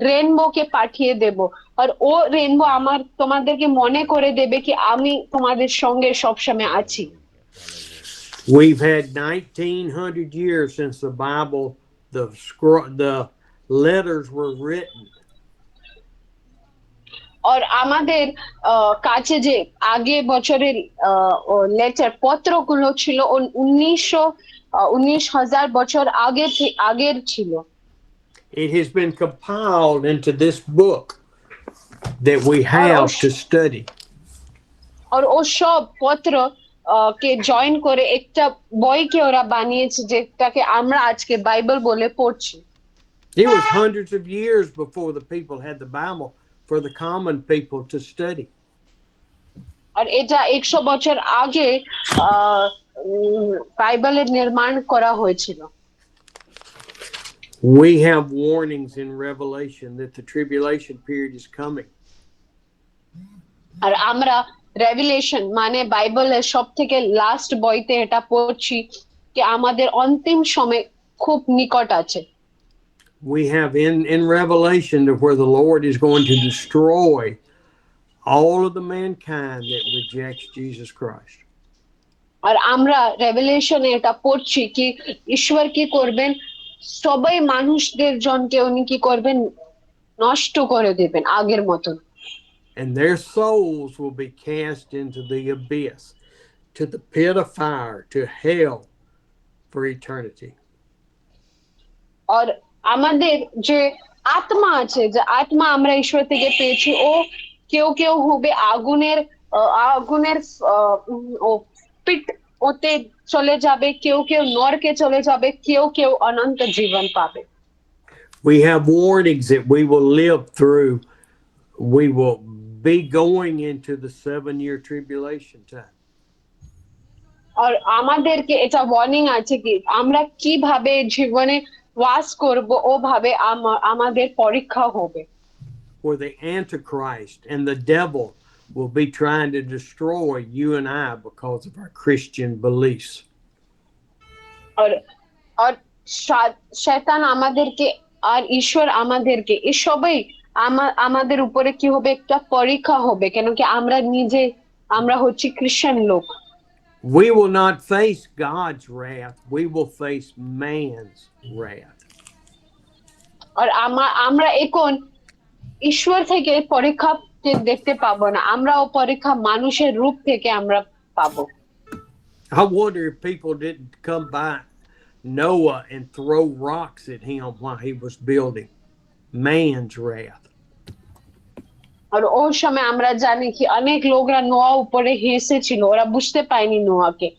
রেনবো কে পাঠিয়ে দেব, আর ও রেনবো আমার তোমাদেরকে মনে করে দেবে কি আমি তোমাদের সঙ্গে সবসময় আছি। We've had 1900 years since the Bible, the letters were written. আর আমাদের কাছে যে আগে বছরের লেটার পত্রগুলো ছিল 19,000 বছর আগের ছিল। It has been compiled into this book that we have to study. আর ও সব পত্র কে জয়েন করে একটা বইকে ওরা বানিয়েছে, যেটাকে আমরা আজকে বাইবেল বলে পড়ছি। It was hundreds of years before the people had the Bible for the common people to study. আর এটা 100 বছর আগে বাইবেলের নির্মাণ করা হয়েছিল। We have warnings in Revelation that the tribulation period is coming. আর আমরা রেভিলেশন মানে বাইবেলের সব থেকে লাস্ট বইতে এটা পড়ছি কি আমাদের অন্তিম সময় খুব নিকট আছে। We have in Revelation to where the Lord is going to destroy all of the mankind that rejects Jesus Christ. আর আমরা রেভিলেশনে এটা পড়ছি কি ঈশ্বর কি করবেন, সবাই মানুষদের জনকে উনি কি করবেন, নষ্ট করে দেবেন আগের মতন। And their souls will be cast into the abyss, to the pit of fire, to hell for eternity. আর আমাদের যে আত্মা আছে, যে আত্মা আমরা ঈশ্বর থেকে পেয়েছি, ও কেউ কেউ হবে আগুনের ও পিট ওতে চলে যাবে, কেউ কেউ নরকে চলে যাবে, কেউ কেউ অনন্ত জীবন পাবে। We have warnings that we will live through. We will be going into the 7-year tribulation time. আর আমাদেরকে এটা ওয়ার্নিং আছে কি আমরা কিভাবে জীবনে বাস করব, ওভাবে আমাদের পরীক্ষা হবে। Where the Antichrist and the devil will be trying to destroy you and I because of our Christian beliefs. আর শয়তান আমাদেরকে আর ঈশ্বর আমাদেরকে এই সবাই আমাদের উপরে কি হবে, একটা পরীক্ষা হবে, কেন কি আমরা হচ্ছি খ্রিস্টান লোক। We will not face God's wrath. We will face man's wrath. আর আমরা এখন ঈশ্বর থেকে পরীক্ষা দেখতে পাবো না, আমরা ও পরীক্ষা মানুষের রূপ থেকে আমরা পাবো। I wonder if people didn't come by Noah and throw rocks at him while he was building. Man's wrath. আর ওই সময় আমরা জানি কি অনেক লোকরা নোয়া উপরে হেসেছিল, ওরা বুঝতে পায়নি নোয়াকে।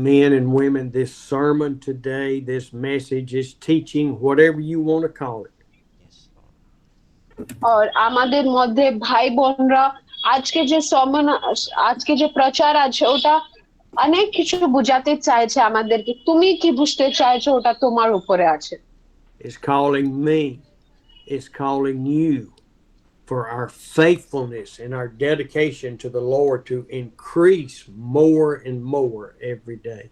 Men and women, this sermon today, this message is teaching, whatever you want to call it. আর আমাদের মধ্যে ভাই বোনরা আজকে যে প্রচার আছে ওটা অনেক কিছু বুঝাতে চাইছে আমাদেরকে, তুমি কি বুঝতে চাইছো ওটা তোমার উপরে আছে। It's calling me, it's calling you for our faithfulness and our dedication to the Lord to increase more and more every day.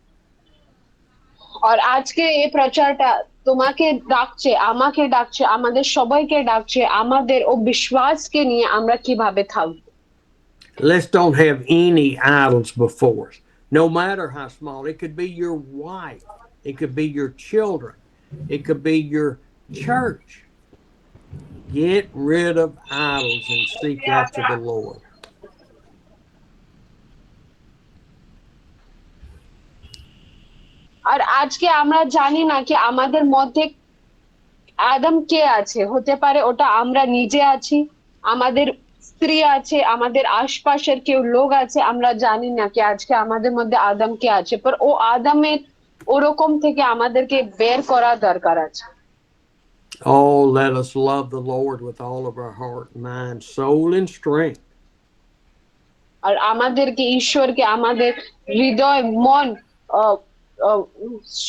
আর আজকে এই প্রচারটা তোমাকে ডাকছে, আমাকে ডাকছে, আমাদের সবাইকে ডাকছে, আমাদের ও বিশ্বাসকে নিয়ে আমরা কিভাবে থাকবো। Let's don't have any idols before us, no matter how small. It could be your wife, it could be your children, it could be your church. Get rid of idols and seek after the Lord. আর আজকে আমরা জানি না কি আমাদের মধ্যে আদম কে আছে, হতে পারে ওটা আমরা নিজে আছি, আমাদের স্ত্রী আছে, আমাদের আশপাশের কেউ লোক আছে, আমরা জানি না কি আজকে আমাদের মধ্যে আদম কে আছে, পর ও আদমের ওরকম থেকে আমাদেরকে বের করা দরকার আছে। Oh, let us love the Lord with all of our heart, mind, soul, and strength. আর আমাদেরকে ঈশ্বরকে আমাদের হৃদয় মন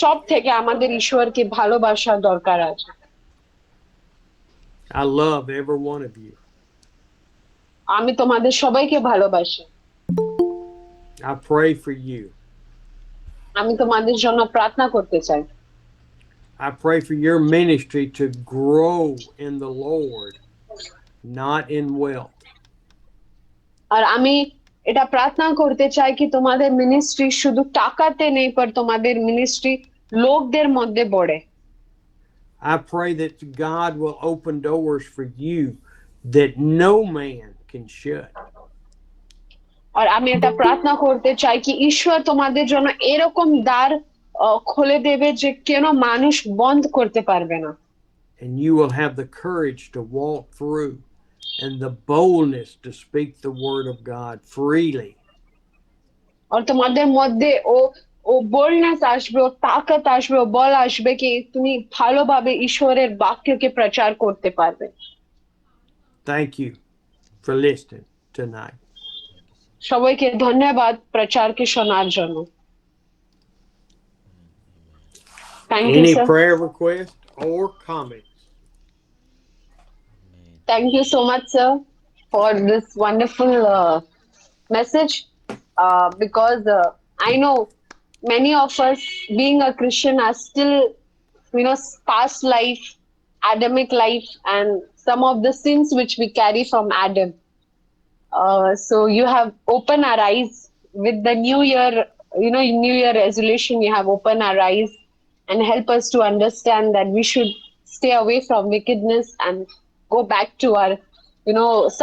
সব থেকে আমাদের ঈশ্বরকে ভালোবাসা দরকার আছে। I love every one of you. আমি তোমাদের সবাইকে ভালোবাসি। I pray for you. আমি তোমাদের জন্য প্রার্থনা করতে চাই। I pray for your ministry to grow in the Lord, not in wealth. আর আমি এটা প্রার্থনা করতে চাই কি তোমাদের মিনিস্ট্রি শুধু টাকাতে নেই, পর তোমাদের মিনিস্ট্রি লোকদের মধ্যে বড়ে। I pray that God will open doors for you that no man can shut. আর আমি এটা প্রার্থনা করতে চাই কি ঈশ্বর তোমাদের জন্য এরকম দ্বার খুলে দেবে যে কেন মানুষ বন্ধ করতে পারবে না। And you will have the courage to walk through and the boldness to speak the word of God freely. আর তোমাদের মধ্যে ও ও বোল্ডনেস আসবে, ও তাকাত আসবে, ও বল আসবে কি তুমি ভালোভাবে ঈশ্বরের বাক্যকে প্রচার করতে পারবে। Thank you for listening tonight. সবাইকে ধন্যবাদ প্রচারকে শোনার জন্য। Thank you Any sir. prayer requests or comments? Thank you so much, sir, for this wonderful message. Because I know many of us, being a Christian, are still, past life, Adamic life, and some of the sins which we carry from Adam. So you have opened our eyes with the new year, new year resolution. You have opened our eyes and help us to understand that we should stay away from wickedness and go back to our,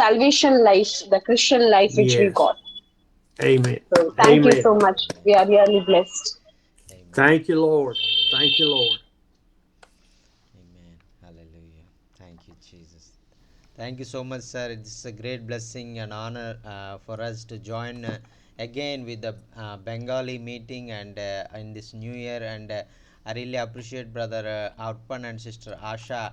salvation life, the Christian life which we Yes. got. Amen. So thank you Amen. so much. We are really blessed. Amen. Thank you, Lord. Thank you, Lord. Amen. Hallelujah. Thank you, Jesus. Thank you so much, sir. It's a great blessing and honor for us to join again with the Bengali meeting and in this new year. And I really appreciate Brother Arpan and Sister Asha.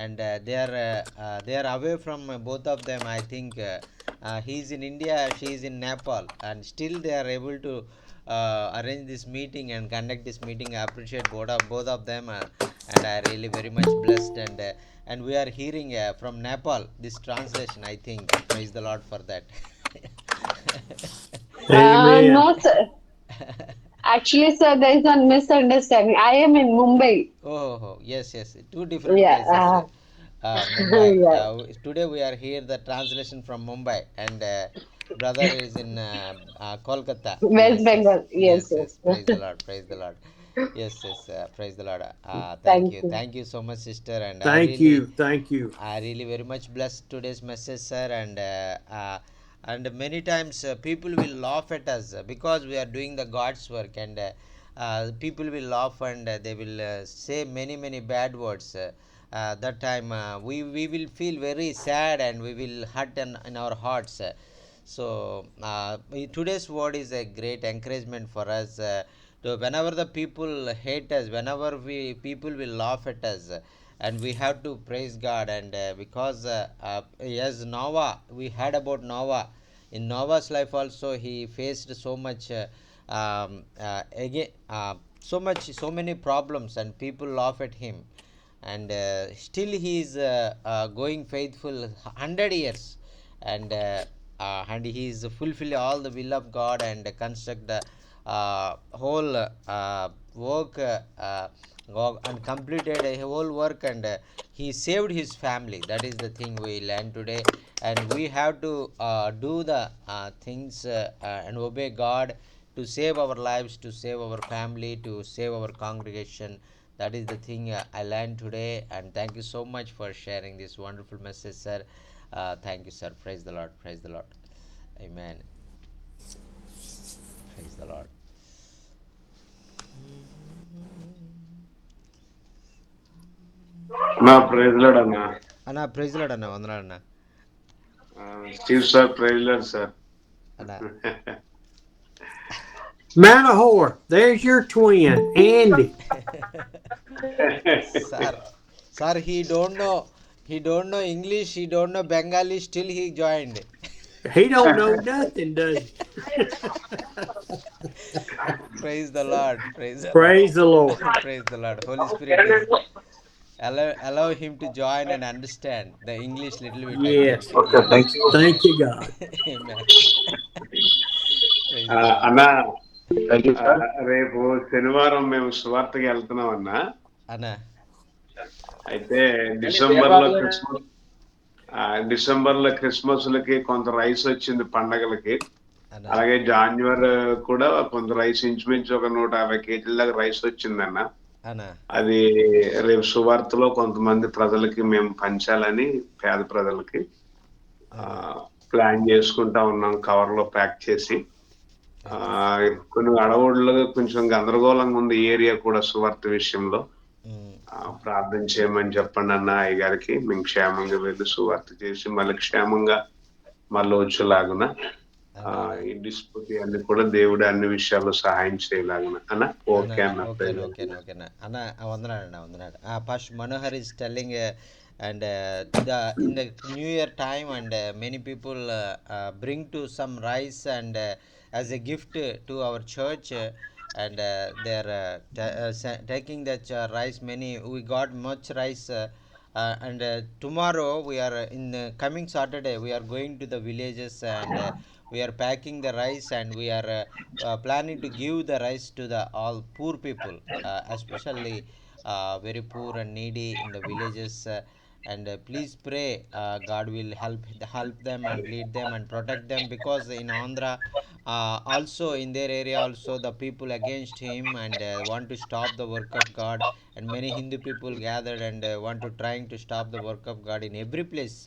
And they are away from both of them. I think he's in India, she's in Nepal, and still they are able to arrange this meeting and conduct this meeting. I appreciate both of them, and I really very much blessed. And we are hearing from Nepal this translation. I think praise the Lord for that. Amen. No, sir. Actually, sir, there is one misunderstanding. I am in Mumbai. Oh, yes, two different Yeah. places. Mumbai. Yeah. Today we are here the translation from Mumbai, and brother is in Kolkata. West Bengal. Yes, Yes. praise the Lord, praise the Lord. Yes, praise the Lord. Thank you. Thank you so much, sister. And Thank you. Thank you. I really very much blessed today's message, sir. And many times people will laugh at us because we are doing the God's work, and people will laugh and they will say many bad words. That time we will feel very sad and we will hurt in our hearts. So today's word is a great encouragement for us. So whenever the people hate us, whenever we people will laugh at us, and we have to praise God. And because as Noah, we heard about Noah. In Noah's life also, he faced so much again so many problems, and people laugh at him, and still he is going faithful 100 years, and he is fulfill all the will of God and construct the whole work and completed a whole work, and he saved his family. That is the thing we learn today, and we have to do the things and obey God to save our lives, to save our family, to save our congregation. That is the thing I learned today, and thank you so much for sharing this wonderful message, sir. Thank you, sir. Praise the Lord. Praise the Lord. Amen. Praise the Lord. అన్నా praise Lord అన్నా అన్నా praise lord అన్న వందనాలు అన్న. Steve sir praise Lord sir అన్నా Manahor, there's your twin, Andy. sir, he don't know English, he don't know Bengali, still he joined. He don't know nothing, does he? Praise the Lord. Praise the Praise the Lord. Praise the Lord. Holy Spirit is allow him to join and understand the English little bit. Yes. Okay thank you Thank you, God. Amen. Praise the Lord. అన్నా thank you sir. రేపు శనివారం మేము సువార్తకి వెళ్తున్నాం అన్న. అన్నా అయితే December లో Christmas లకి కొంత రైస్ వచ్చింది పండగలకి. అన్నా అలాగే జాన్యువరి కూడా కొంత రైస్ ఇంచుమించు ఒక 150 కేజీల దాకా రైస్ వచ్చిందన్న. అన్నా అది రేపు సువార్తలో కొంతమంది ప్రజలకి మేము పంచాలని, పేద ప్రజలకి ప్లాన్ చేసుకుంటా ఉన్నాం, కవర్ లో ప్యాక్ చేసి. కొన్ని అడవుల్లో కొంచెం గందరగోళంగా ఉంది ఈ ఏరియా కూడా సువార్త విషయంలో. ప్రార్థన చేయమని చెప్పండి అన్న అయ్యగారికి. మేము క్షేమంగా వెళ్ళి సువార్త చేసి మళ్ళీ క్షేమంగా మళ్ళీ వచ్చేలాగున ఈ డిస్ప్యూట్ అన్ని కూడా దేవుడు అన్ని విషయాల్లో సహాయం చేయలాగున అన్న. ఓకే అన్న. ఓకేనా అన్న వందనాడు. Pastor Manohar is telling and in the New Year time and many people bring to some rice and as a gift to our church and they are taking that rice. We got much rice and tomorrow we are in coming Saturday we are going to the villages and we are packing the rice and we are planning to give the rice to the all poor people, especially very poor and needy in the villages. And please pray God will help them and lead them and protect them, because in Andhra also in their area also the people against him and want to stop the work of God, and many Hindu people gathered and want to trying to stop the work of God in every place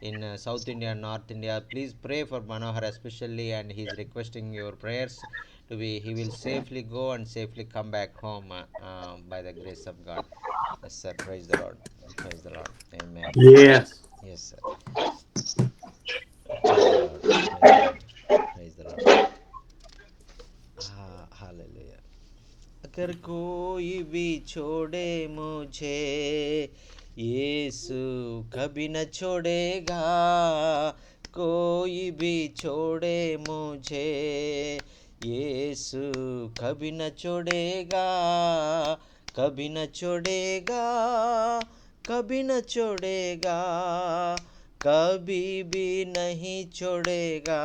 in South India and North India. Please pray for Manohar especially, and he is requesting your prayers to be he will safely go and safely come back home by the grace of God. Yes sir, praise the Lord. Praise the Lord. Amen. Yes. Yes sir. Praise the Lord. Praise the Lord. Praise the Lord. Hallelujah. अगर कोई भी छोड़े मुझे यीशु कभी न छोड़ेगा, कोई भी छोड़े मुझे यीशु कभी न छोड़ेगा, कभी न छोड़ेगा, कभी न छोड़ेगा, कभी भी नहीं छोड़ेगा,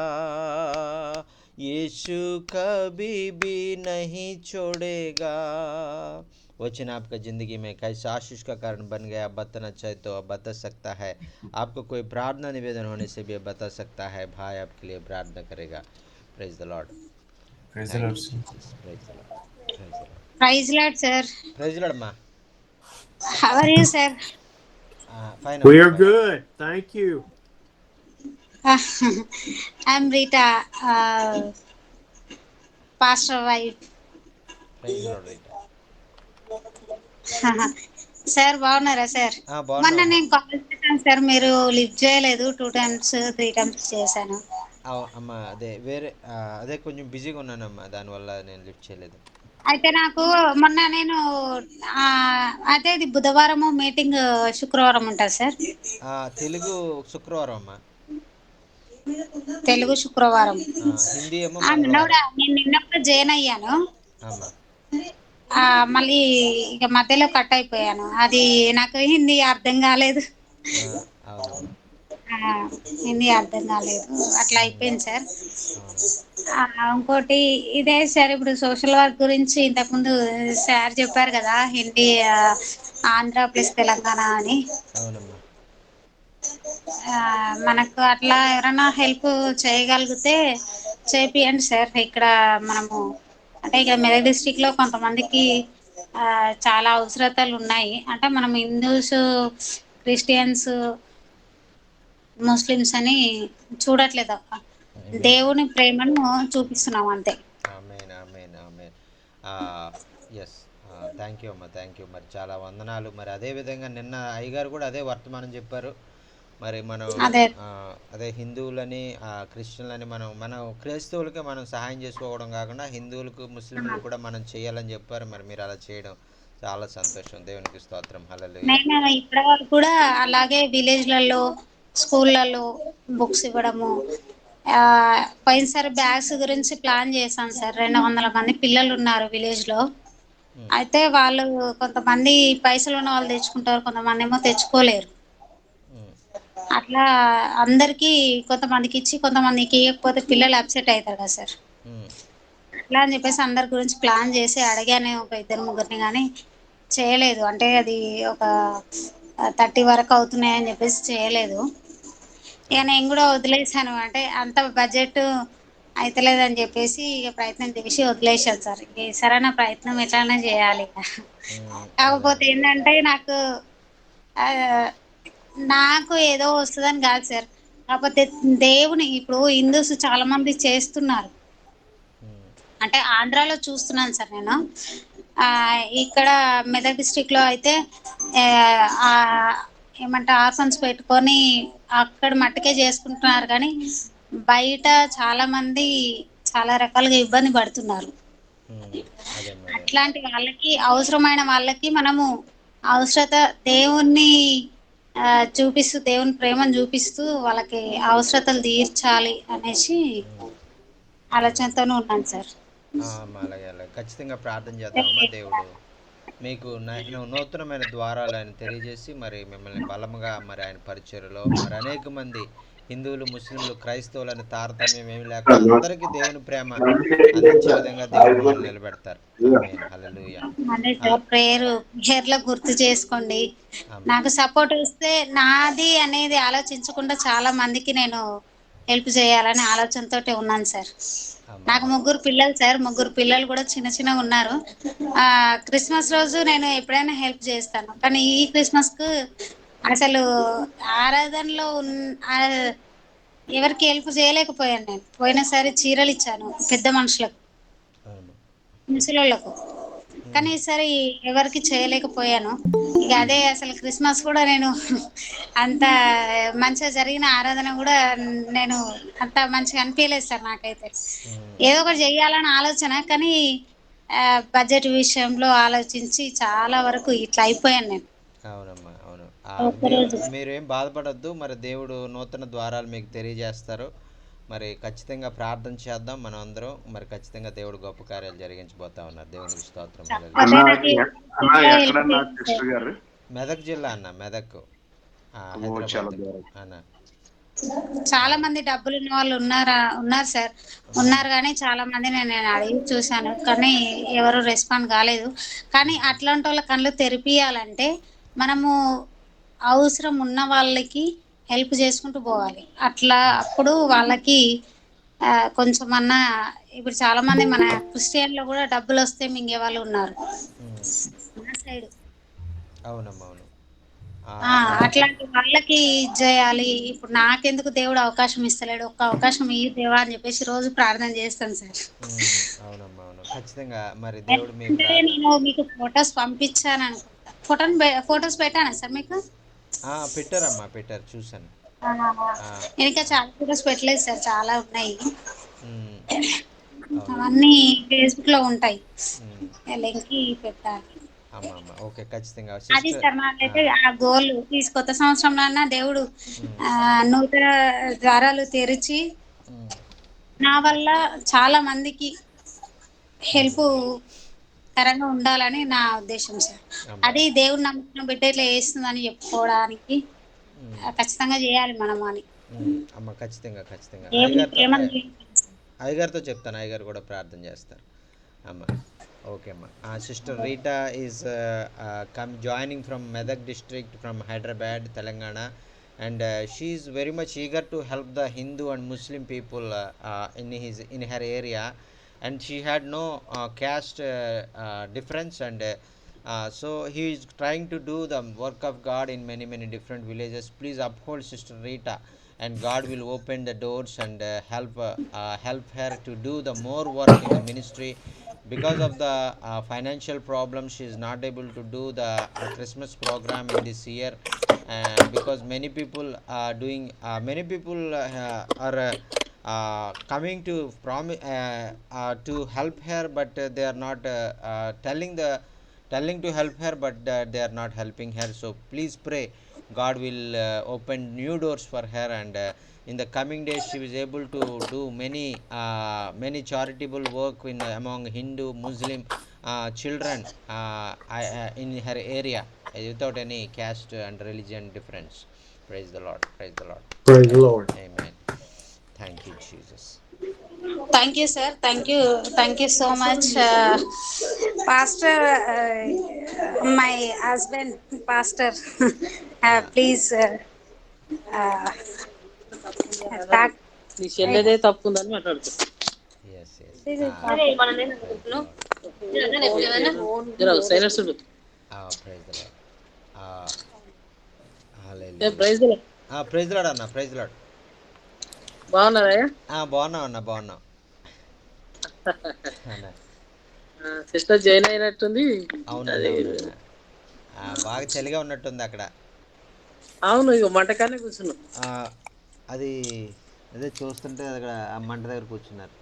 यीशु कभी भी नहीं छोड़ेगा। वचन आपका ज़िंदगी में कैसा आशीष का कारण बन गया, बताना चाहे तो आप बता सकता है। आपको कोई प्रार्थना निवेदन होने से भी बता सकता है, भाई आपके लिए प्रार्थना करेगा। Praise the Lord. Praise the Lord. Praise the Lord. Praise the Lord. Praise Lord, sir. Praise the Lord माँ। How are you, sir? Fine. We are good. Thank you. I'm Rita, pastor wife. Praise the Lord right. Sir బాగున్నారా sir? మొన్న బాగున్నా. నేను call చేశాను sir, మీరు lift చేయలేదు. 2 times 3 times చేశాను. అమ్మ అదే వేరే అదే కొంచెం బిజీగా ఉన్నానమ్మా, దానివల్ల నేను లిఫ్ట్ చేయలేదు. అయితే నాకు మొన్న నేను అదే ఇది బుధవారము మీటింగ్, శుక్రవారం ఉంటుంది సార్. తెలుగు శుక్రవారం అమ్మా. తెలుగు శుక్రవారం. హిందీ ఏమో నేను మంగళవారం. నిన్న కూడా జాయిన్ అయ్యాను. అమ్మా మళ్ళీ ఇక మధ్యలో కట్ అయిపోయాను. అది నాకు హిందీ అర్థం కాలేదు. అవునమ్మా, హిందీ అర్థం కాలేదు, అట్లా అయిపోయింది సార్. అవునమ్మా. ఇంకోటి ఇదే సార్, ఇప్పుడు సోషల్ వర్క్ గురించి ఇంతకుముందు సార్ చెప్పారు కదా, హిందీ ఆంధ్ర ప్లస్ తెలంగాణ అని. అవునమ్మా. మనకు అట్లా ఎవరైనా హెల్ప్ చేయగలిగితే చేపియండి సార్. ఇక్కడ మనము అంటే ఇక మెదక్ డిస్టిక్లో కొంతమందికి చాలా అవసరతలు ఉన్నాయి. అంటే మనం హిందూస్, క్రిస్టియన్స్, ముస్లిమ్స్ అని చూడట్లేదు, దేవుని ప్రేమను చూపిస్తున్నాం అంతే. ఆమేన్ ఆమేన్ ఆమేన్. ఎస్, థ్యాంక్ యూ అమ్మా, థ్యాంక్ యూ. మరి చాలా వందనాలు. మరి అదే విధంగా నిన్న అయ్యగారు కూడా అదే వర్తమానం చెప్పారు. మరి మనం అదే హిందువులని క్రిస్టియన్లని మన క్రైస్తవులకి మనం సహాయం చేసుకోవడం కాకుండా హిందువులకు ముస్లింలకు కూడా మనం చేయాలని చెప్పారు. మరి మీరు అలా చేయడం చాలా సంతోషం. దేవునికి స్తోత్రం. హల్లెలూయా. నేను ఇప్పటి వరకు కూడా అలాగే విలేజ్లలో, స్కూళ్ళలో బుక్స్ ఇవ్వడము. పోయినసారి బ్యాగ్స్ గురించి ప్లాన్ చేశాను సార్. 200 మంది పిల్లలు ఉన్నారు విలేజ్లో. అయితే వాళ్ళు కొంతమంది పైసలు ఉన్న వాళ్ళు తెచ్చుకుంటారు, కొంతమంది ఏమో తెచ్చుకోలేరు. అట్లా అందరికి కొంతమందికి ఇచ్చి కొంతమందికి ఇవ్వకపోతే పిల్లలు అప్సెట్ అవుతారు కదా సార్. ఎట్లా అని చెప్పేసి అందరి గురించి ప్లాన్ చేసి అడిగాను ఒక ఇద్దరు ముగ్గురిని, కానీ చేయలేదు. అంటే అది ఒక 30 వరకు అవుతున్నాయని చెప్పేసి చేయలేదు. ఇక నేను కూడా వదిలేసాను. అంటే అంత బడ్జెట్ అయితలేదని చెప్పేసి ఇక ప్రయత్నం చేసి వదిలేసాను సార్. ఇక సరైన ప్రయత్నం ఎట్లైనా చేయాలి ఇక. అదే కాకపోతే ఏంటంటే ఆ, నాకు ఏదో వస్తుందని కాదు సార్. కాకపోతే దేవుని ఇప్పుడు హిందూస్ చాలా మంది చేస్తున్నారు. అంటే ఆంధ్రాలో చూస్తున్నాను సార్ నేను. ఆ, ఇక్కడ మెదక్ డిస్టిక్ లో అయితే ఆ, ఆ, ఏమంటే ఆర్ఫన్స్ పెట్టుకొని అక్కడ మట్టుకే చేసుకుంటున్నారు, కానీ బయట చాలా మంది చాలా రకాలుగా ఇబ్బంది పడుతున్నారు. అదే మరి. అట్లాంటి వాళ్ళకి, అవసరమైన వాళ్ళకి మనము అవసరత దేవుణ్ణి చూపిస్తూ, దేవుని ప్రేమను చూపిస్తూ వాళ్ళకి అవసరతలు తీర్చాలి అనేసి అదే అమ్మా. ఆలోచనతోనే ఉన్నాను సార్. అమ్మా, అలాగే అలాగే ఖచ్చితంగా ప్రార్థన చేద్దామమ్మా. దేవుడు మీకు నూతనమైన ద్వారాలు ఆయన తెలియజేసి మరి మిమ్మల్ని బలముగా మరి ఆయన పరిచర్యలో మరి అనేక మంది హిందువులు, ముస్లింలు, క్రైస్తవులని తారతమ్యం ఏమి లేకుండా అందరికీ దేవుని ప్రేమ అందించే విధంగా దేవుడు మిమ్మల్ని నిలబెడతారు. ఆమేన్. హల్లెలూయా. అదే ఆ, సార్, ప్రేయర్లో గుర్తు చేసుకోండి. అమ్మా. నాకు సపోర్ట్ వస్తే నాది అనేది ఆలోచించకుండా చాలా మందికి నేను హెల్ప్ చేయాలనే ఆలోచనతోటి ఉన్నాను సార్. అమ్మా నాకు అమ్మా. 3 పిల్లలు సార్. 3 పిల్లలు కూడా చిన్న చిన్నగా ఉన్నారు. క్రిస్మస్ రోజు నేను ఎప్పుడైనా హెల్ప్ చేస్తాను, కానీ ఈ క్రిస్మస్కు అసలు ఆరాధనలో ఎవరికి హెల్ప్ చేయలేకపోయాను నేను. పోయినసారి చీరలు ఇచ్చాను పెద్ద మనుషులకు, అవును. ముసలోళ్ళకు, కానీ ఈసారి ఎవరికి చేయలేకపోయాను. ఇక అదే అసలు క్రిస్మస్ కూడా నేను అంత మంచిగా జరిగిన ఆరాధన కూడా నేను అంత మంచిగా అనిపించలేదు సార్ నాకైతే. ఏదో ఒకటి చెయ్యాలని ఆలోచన, కానీ బడ్జెట్ విషయంలో ఆలోచించి చాలా వరకు ఇట్లా అయిపోయాను నేను అవునమ్మా, అవును. ఒక్కరోజు. మీరేం బాధపడద్దు. మరి దేవుడు నూతన ద్వారాలు మీకు తెలియజేస్తారు. మరి ఖచ్చితంగా ప్రార్థన చేద్దాం మనం అందరం. మరి ఖచ్చితంగా దేవుడు గొప్ప కార్యాలు జరిగించబోతా ఉన్నారు. దేవునికి స్తోత్రం. హల్లెలూయా. కాకపోతే అన్న నాకు అన్న ఇంట్లో హెల్ప్ ఎక్కడన్నా చేయండి సార్. సిస్టర్ గారు? మెదక్ జిల్లా అన్న, మెదక్, అమ్మో, చాలా హైదరాబాద్ దూరం. అన్న. చాలా మంది డబ్బులు ఉన్న వాళ్ళు ఉన్నారు సార్. ఉన్నారు, కానీ చాలా మంది నేను అడిగి చూశాను, కానీ ఎవరు రెస్పాండ్ కాలేదు. కానీ అట్లాంటి వాళ్ళ కళ్ళు తెరిపియాలంటే మనము అవసరం ఉన్న వాళ్ళకి హెల్ప్ చేసుకుంటూ పోవాలి. అట్లా అప్పుడు వాళ్ళకి కొంచెమన్నా, ఇప్పుడు చాలా మంది మన క్రిస్టియన్లో కూడా డబ్బులు వస్తే మింగే వాళ్ళు ఉన్నారు మన సైడ్. అవునమ్మా, అవును. ఆ, అట్లాంటి వాళ్ళకి చేయాలి. ఇప్పుడు నాకెందుకు దేవుడు అవకాశం ఇస్తలేడు, ఒక్క అవకాశం ఈ దేవా అని చెప్పేసి రోజు ప్రార్థన చేస్తాను సార్. అవునమ్మా, అవును. ఖచ్చితంగా మరి దేవుడు మీ ఎందుకంటే నేను మీకు ఫొటోస్ పంపించాను అనుకుంటా. ఫొటోస్ పెట్టానా సార్ మీకు? పెట్టారమ్మా, పెట్టారు, చూశాను. ఆ, ఆ, నేను ఇంకా ఆ, చాలా ఫొటోస్ పెట్టలేదు సార్, చాలా ఉన్నాయి. ఉమ్, అవునమ్మా. అవన్నీ ఫేస్బుక్ లో ఉంటాయి, ఉమ్, లింక్ పెట్టాలి. అమ్మా అమ్మా, ఓకే, ఖచ్చితంగా అది సిస్టర్. సార్ నాకైతే ఆ గోల్. ఈ కొత్త సంవత్సరంలో అన్న దేవుడు ఉమ్, నూతన ద్వారాలు తెరిచి ఉమ్, నా వల్ల చాలా మందికి ఉమ్, హెల్ప్ కరంగా ఉండాలని నా ఉద్దేశం సార్. అమ్మా. అది దేవుడు నమ్ముకున్న బిడ్డ ఇట్లా చేస్తుందని చెప్పుకోవడానికి ఉమ్, ఖచ్చితంగా చేయాలి మనం అని. అమ్మ, ఖచ్చితంగా ఖచ్చితంగా దేవుని అయ్యగారితో ప్రేమను చూపించాలి. అయ్యగారితో చెప్తాను. అయ్యగారు కూడా ప్రార్థన చేస్తారు. అమ్మ, ఓకే అమ్మా. Sister Rita is joining from Medak district from Hyderabad, Telangana, and she is very much eager to help the Hindu and Muslim people in her area, and she had no caste difference, and so he is trying to do the work of God in many many different villages. Please uphold Sister Rita, and God will open the doors and help her to do the more work in the ministry. Because of the financial problems, she is not able to do the Christmas program in this year, because many people are doing many people are coming to to help her, but they are not telling to help her, but they are not helping her. So please pray, God will open new doors for her, and in the coming days she was able to do many charitable work among Hindu, Muslim children in her area, without any caste and religion difference. Praise the Lord. Praise the Lord. Praise the Lord. Amen. Thank you, Jesus. Thank you, sir. Thank you so much, Pastor. My husband, Pastor. Please uh, start. నీ చెల్లెదే తప్పు ఉందని మాట్లాడుతూ yes yes praise the No? Lord silence ఉండు praise the lord praise praise lord అన్న praise lord బాగున్నారా బాగున్నాం అన్న బాగున్నాం అన్న సిస్టర్ జాయిన్ అయినట్టుంది అవునండి అవునన్న బాగా చలిగా ఉన్నట్టుంది అక్కడ అవును ఇక మంటకానే కూర్చున్నాం అది అదే చూస్తుంటే అక్కడ ఆ మంట దగ్గర కూర్చున్నారు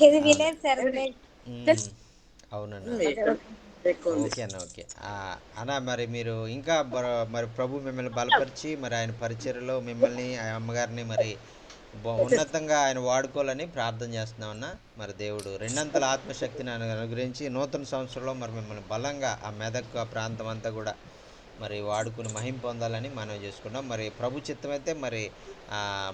ఇది విలేజ్ సార్, విలేజ్. అవునన్నా ఎక్కువ ఉంది ఓకే అన్న ఓకే అన్న మరి మీరు ఇంకా మరి ప్రభు మిమ్మల్ని బలపరిచి మరి ఆయన పరిచర్యలో మిమ్మల్ని ఆ అమ్మగారిని మరి ఉన్నతంగా ఆయన వాడుకోవాలని ప్రార్థన చేస్తున్నామన్నా. మరి దేవుడు రెండంతల ఆత్మశక్తిని అనుగ్రహించి నూతన సంవత్సరంలో మరి మిమ్మల్ని బలంగా ఆ మెదక్ ఆ ప్రాంతం అంతా కూడా మరి వాడుకుని మహిం పొందాలని మనం చేసుకున్నాం. మరి ప్రభు చిత్తమైతే మరి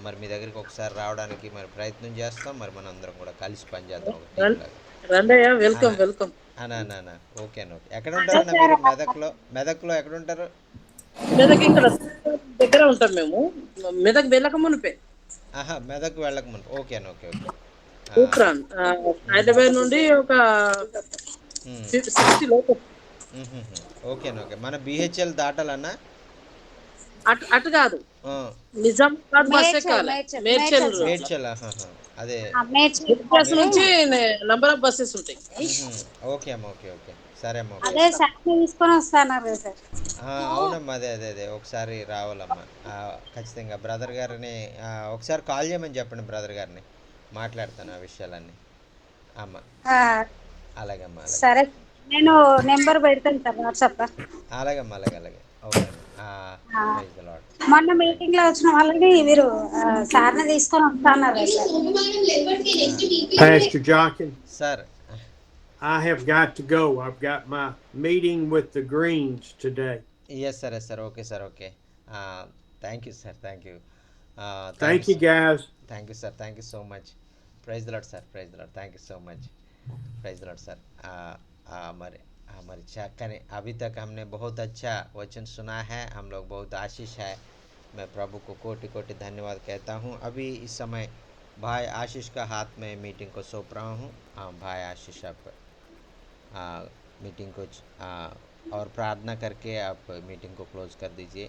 మరి మీ దగ్గరికి ఒకసారి రావడానికి మరి ప్రయత్నం చేస్తాం. మరి మనం అందరం కూడా కలిసి పనిచేద్దాం ఒక టీం లాగా. రండయ్య అన్న వెల్కమ్ వెల్కమ్ అన్న అన్న అన్న ఓకే అన్న ఓకే. ఎక్కడ ఉంటారన్న మీరు మెదక్లో ఎక్కడ ఉంటారు? మెదక్ ఇక్కడ దగ్గర ఉంటాం మేము. మెదక్ వెళ్ళక మునిపే మెదక్ వెళ్ళక ముందు. ఓకే అన్న ఓకే ఓకే. ఉత్తరాన్ హైదరాబాద్ నుండి ఒక 60 లోపు. ఓకే అన్న ఓకే. మన బిహెచ్ఎల్ దాటాలన్నా అటు కాదు, నిజామాబాద్ బస్ ఎక్కాలి. మేడ్చల్ మేడ్చల్ అదే బస్ నుంచి నంబర్ ఆఫ్ బస్సెస్ ఉంటాయి. ఓకే అమ్మ ఓకే ఓకే. సరే అమ్మ ఓకే. అదే సాక్షి తీసుకొని వస్తాన్నారు సార్. అవునమ్మా అదే అదే అదే ఒకసారి రావాలమ్మా ఖచ్చితంగా. బ్రదర్ గారిని ఒకసారి కాల్ చేయమని చెప్పండి. బ్రదర్ గారిని మాట్లాడతాను ఆ విషయాలన్నీ అమ్మ. అలాగమ్మా అలాగే. సరే, నేను నెంబర్ పెడతాను సార్ వాట్సాప్. అలాగమ్మా అలాగే అలాగే. ఓకే అమ్మా. Praise the Lord. మొన్న మీటింగ్ లో వచ్చిన వాళ్ళని మీరు సార్ని తీసుకొని వస్తున్నారు Pastor Jochen, sir. I have got to go. I've got my meeting with the Greens today. Yes sir yes sir okay sir okay. Thank you sir thank you. Thank you, guys. Thank you sir thank you so much. Praise the Lord sir praise the Lord. Thank you so much. Praise the Lord sir. हमारी चक्कर अभी तक हमने बहुत अच्छा वचन सुना है. हम लोग बहुत आशीष है. मैं प्रभु को कोटि कोटि धन्यवाद कहता हूँ. अभी इस समय भाई आशीष का हाथ में मीटिंग को सौंप रहा हूँ. भाई आशीष आप मीटिंग को और प्रार्थना करके आप मीटिंग को क्लोज कर दीजिए.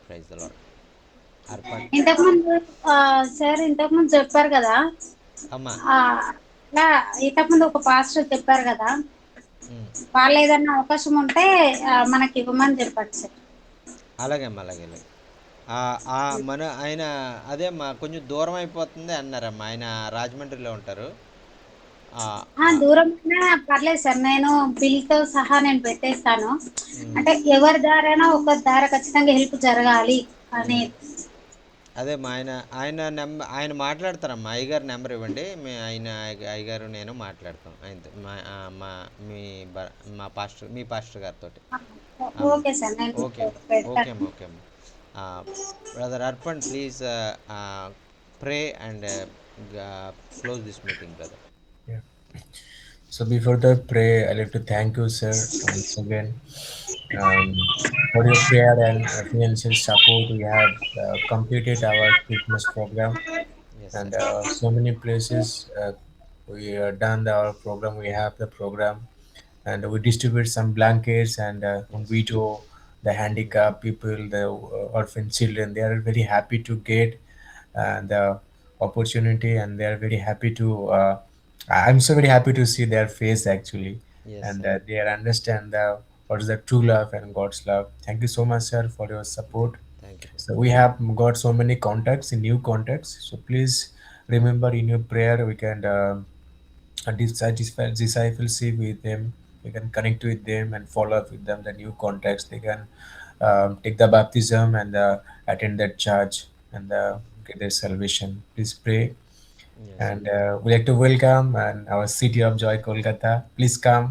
Prize the Lord. अर्पण ఇంతకుముందు సార్ ఇంతకుముందు చెప్పారు కదా, అమ్మా ఇంతకుముందు ఒక పాస్టర్ చెప్పారు కదా, వాళ్ళు ఏదన్నా అవకాశం ఉంటే మనకి ఇవ్వమని చెప్పండి సార్. అలాగే అమ్మా అలాగే అలాగే. మన ఆయన అదే అమ్మా కొంచెం దూరం అయిపోతుంది అన్నారమ్మా. ఆయన రాజమండ్రిలో ఉంటారు. దూరం పర్లేదు సార్, నేను బిల్తో సహా నేను పెట్టేస్తాను. అంటే ఎవరి దారైనా ఒక దార ఖచ్చితంగా హెల్ప్ జరగాలి అని. అదే మా ఆయన మాట్లాడతారమ్మా. అయ్యగారు నెంబర్ ఇవ్వండి. అయ్యగారు నేను మాట్లాడతాం ఆయనతో. మా పాస్టర్ మీ పాస్టర్ గారితో. ఓకే సార్, ఓకే ఓకే అమ్మా ఓకే అమ్మా. Brother Arpan please pray and close this meeting brother. So before the pray, I'd like to thank you, sir, once again for your prayer and financial support. We have completed our Christmas program, Yes, and sir. so many places we done our program. We have the program, and we distribute some blankets and video the handicapped people, the orphan children. They are very happy to get the opportunity, and they are very happy to. I'm so very happy to see their face actually, Yes, and sir. they understand what is the true love and God's love. Thank you so much, sir, for your support. Thank you. So we have got so many contacts, new contacts. So please remember in your prayer we can discipleship with them. We can connect with them and follow up with them. The new contacts they can take the baptism and attend that church and get their salvation. Please pray. Yes. And we like to welcome and our city of joy, Kolkata. Please come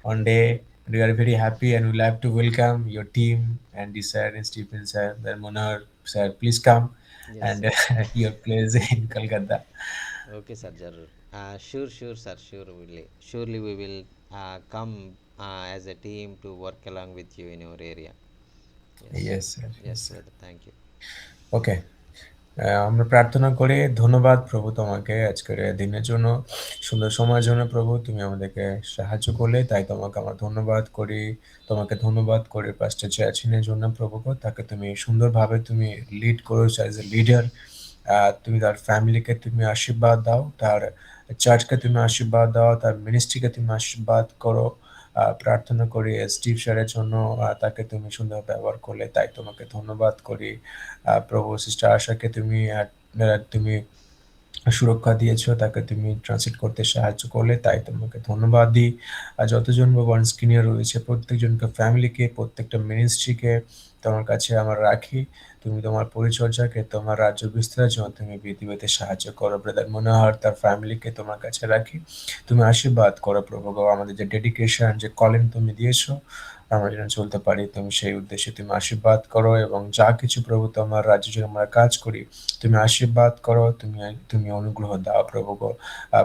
one day We are very happy and we like to welcome your team, Andy sir and Stephen sir, then Monar sir. Please come Yes, and yes. your place in Kolkata. Okay, sir. Jarur. Sure, sure, sir. Surely we will come as a team to work along with you in your area. Yes, Yes, sir. Yes, yes, sir. brother. Thank you. ওকে, আমরা প্রার্থনা করি। ধন্যবাদ প্রভু তোমাকে আজকের এই দিনের জন্য, সুন্দর সময়ের জন্য। প্রভু তুমি আমাদেরকে সাহায্য করলে, তাই তোমাকে আমরা ধন্যবাদ করি। তোমাকে ধন্যবাদ করি পাস্টার জ্যাচিনের জন্য প্রভু গো, তাকে তুমি সুন্দরভাবে তুমি লিড করো অ্যাজ এ লিডার। তুমি তার ফ্যামিলিকে তুমি আশীর্বাদ দাও, তার চার্চকে তুমি আশীর্বাদ দাও, তার মিনিস্ট্রিকে তুমি আশীর্বাদ করো। প্রার্থনা করি স্টিভ স্যারের জন্য, তাকে তুমি সুন্দর ব্যবহার করলে, তাই তোমাকে ধন্যবাদ করি। প্রভু সিস্টার আশাকে তুমি সুরক্ষা দিয়েছো, তাকে তুমি ট্রান্সলেট করতে সাহায্য করলে, তাই তোমাকে ধন্যবাদ দিই। আর যতজন ভগবান স্ক্রিনে রয়েছে প্রত্যেকজনকে, ফ্যামিলিকে, প্রত্যেকটা মিনিস্ট্রিকে তোমার কাছে আমরা রাখি। তুমি তোমার পরিচর্যাকে, তোমার রাজ্য বিস্তারের জন্য তুমি পৃথিবীতে সাহায্য করো। ব্রাদার মনোহর তার ফ্যামিলিকে তোমার কাছে রাখি, তুমি আশীর্বাদ করো প্রভু গো। আমাদের যে ডেডিকেশন, যে কলিং তুমি দিয়েছো, আমরা যেন চলতে পারি, তুমি সেই উদ্দেশ্যে তুমি আশীর্বাদ করো। এবং যা কিছু প্রভু তোমার রাজ্যে জন্য আমরা কাজ করি, তুমি আশীর্বাদ করো, তুমি অনুগ্রহ দাও প্রভু গো।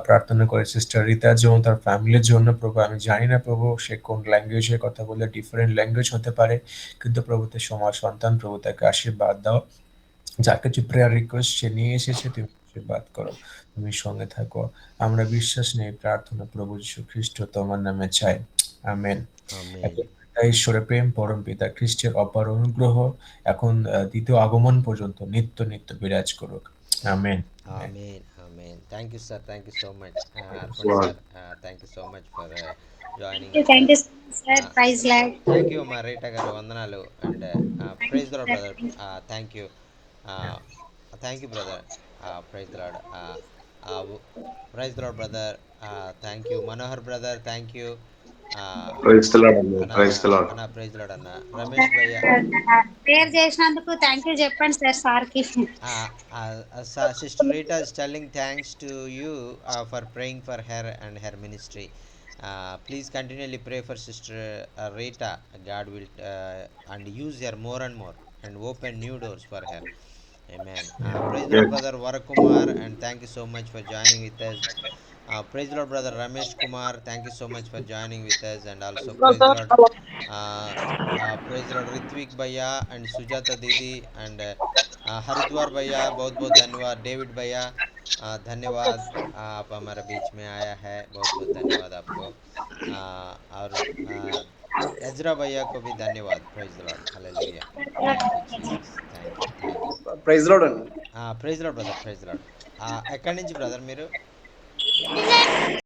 প্রার্থনা করে সিস্টার রিতার জন্য, তার ফ্যামিলির জন্য প্রভু। আমি জানি না প্রভু সে কোন ল্যাঙ্গুয়েজে কথা বলে, ডিফারেন্ট ল্যাঙ্গুয়েজ হতে পারে, কিন্তু প্রভুতে সমাজ সন্তান, প্রভু তাকে আশীর্বাদ দাও। যা কিছু প্রেয়ার রিকোয়েস্ট সে নিয়ে এসেছে, তুমি আশীর্বাদ করো, তুমি সঙ্গে থাকো। আমরা বিশ্বাস নেই প্রার্থনা প্রভু যীশু খ্রিস্ট তোমার নামে চাই, আমেন। Amen. পিতা ঈশ্বরের প্রেম, পরম পিতা খ্রিস্টের অপার অনুগ্রহ এখন দ্বিতীয় আগমন পর্যন্ত নিত্য নিত্য বিরাজ করুক, amen. Amen. Amen. Thank you, sir. Thank you so much. Arpan Lord. sir, thank you so much for joining with Thank you us. so much, sir. Prize lag. Thank you, Marita garu. Vandanalu. And praise the Lord, brother. Thank you. Uh, thank you, brother. Praise the Lord. Praise the Lord, brother. Thank you. Manohar, brother. Thank you. Praise the Lord అన్న, Anna, praise the Lord. Anna, praise the Lord, Anna. Ramesh Bhaiya. Prayer చేసినందుకు thank you చెప్పండి sir సార్కి. Sister Rita is telling thanks to you for praying for her and her ministry. Please continually pray for Sister Rita. God will and use her more and more and open new doors for her. Amen. Praise the Lord, brother Varakumar, and thank you so much for joining with us. Praise the Lord, brother Ramesh Kumar. Thank you so much for joining with us, and also praise the Lord. Praise the Lord, Ritvik Bhaiya and Sujata Didi and Haridwar भैया, बहुत बहुत धन्यवाद। David भैया, धन्यवाद, आप हमारे बीच में आया है, बहुत बहुत धन्यवाद आपको। और एजरा भैया को भी धन्यवाद। Praise the lord, hallelujah. Thank you Jesus, thank you. Praise lord అండి. Praise lord brother, praise lord. ఎక్కడి నుంచి బ్రదర్ మీరు?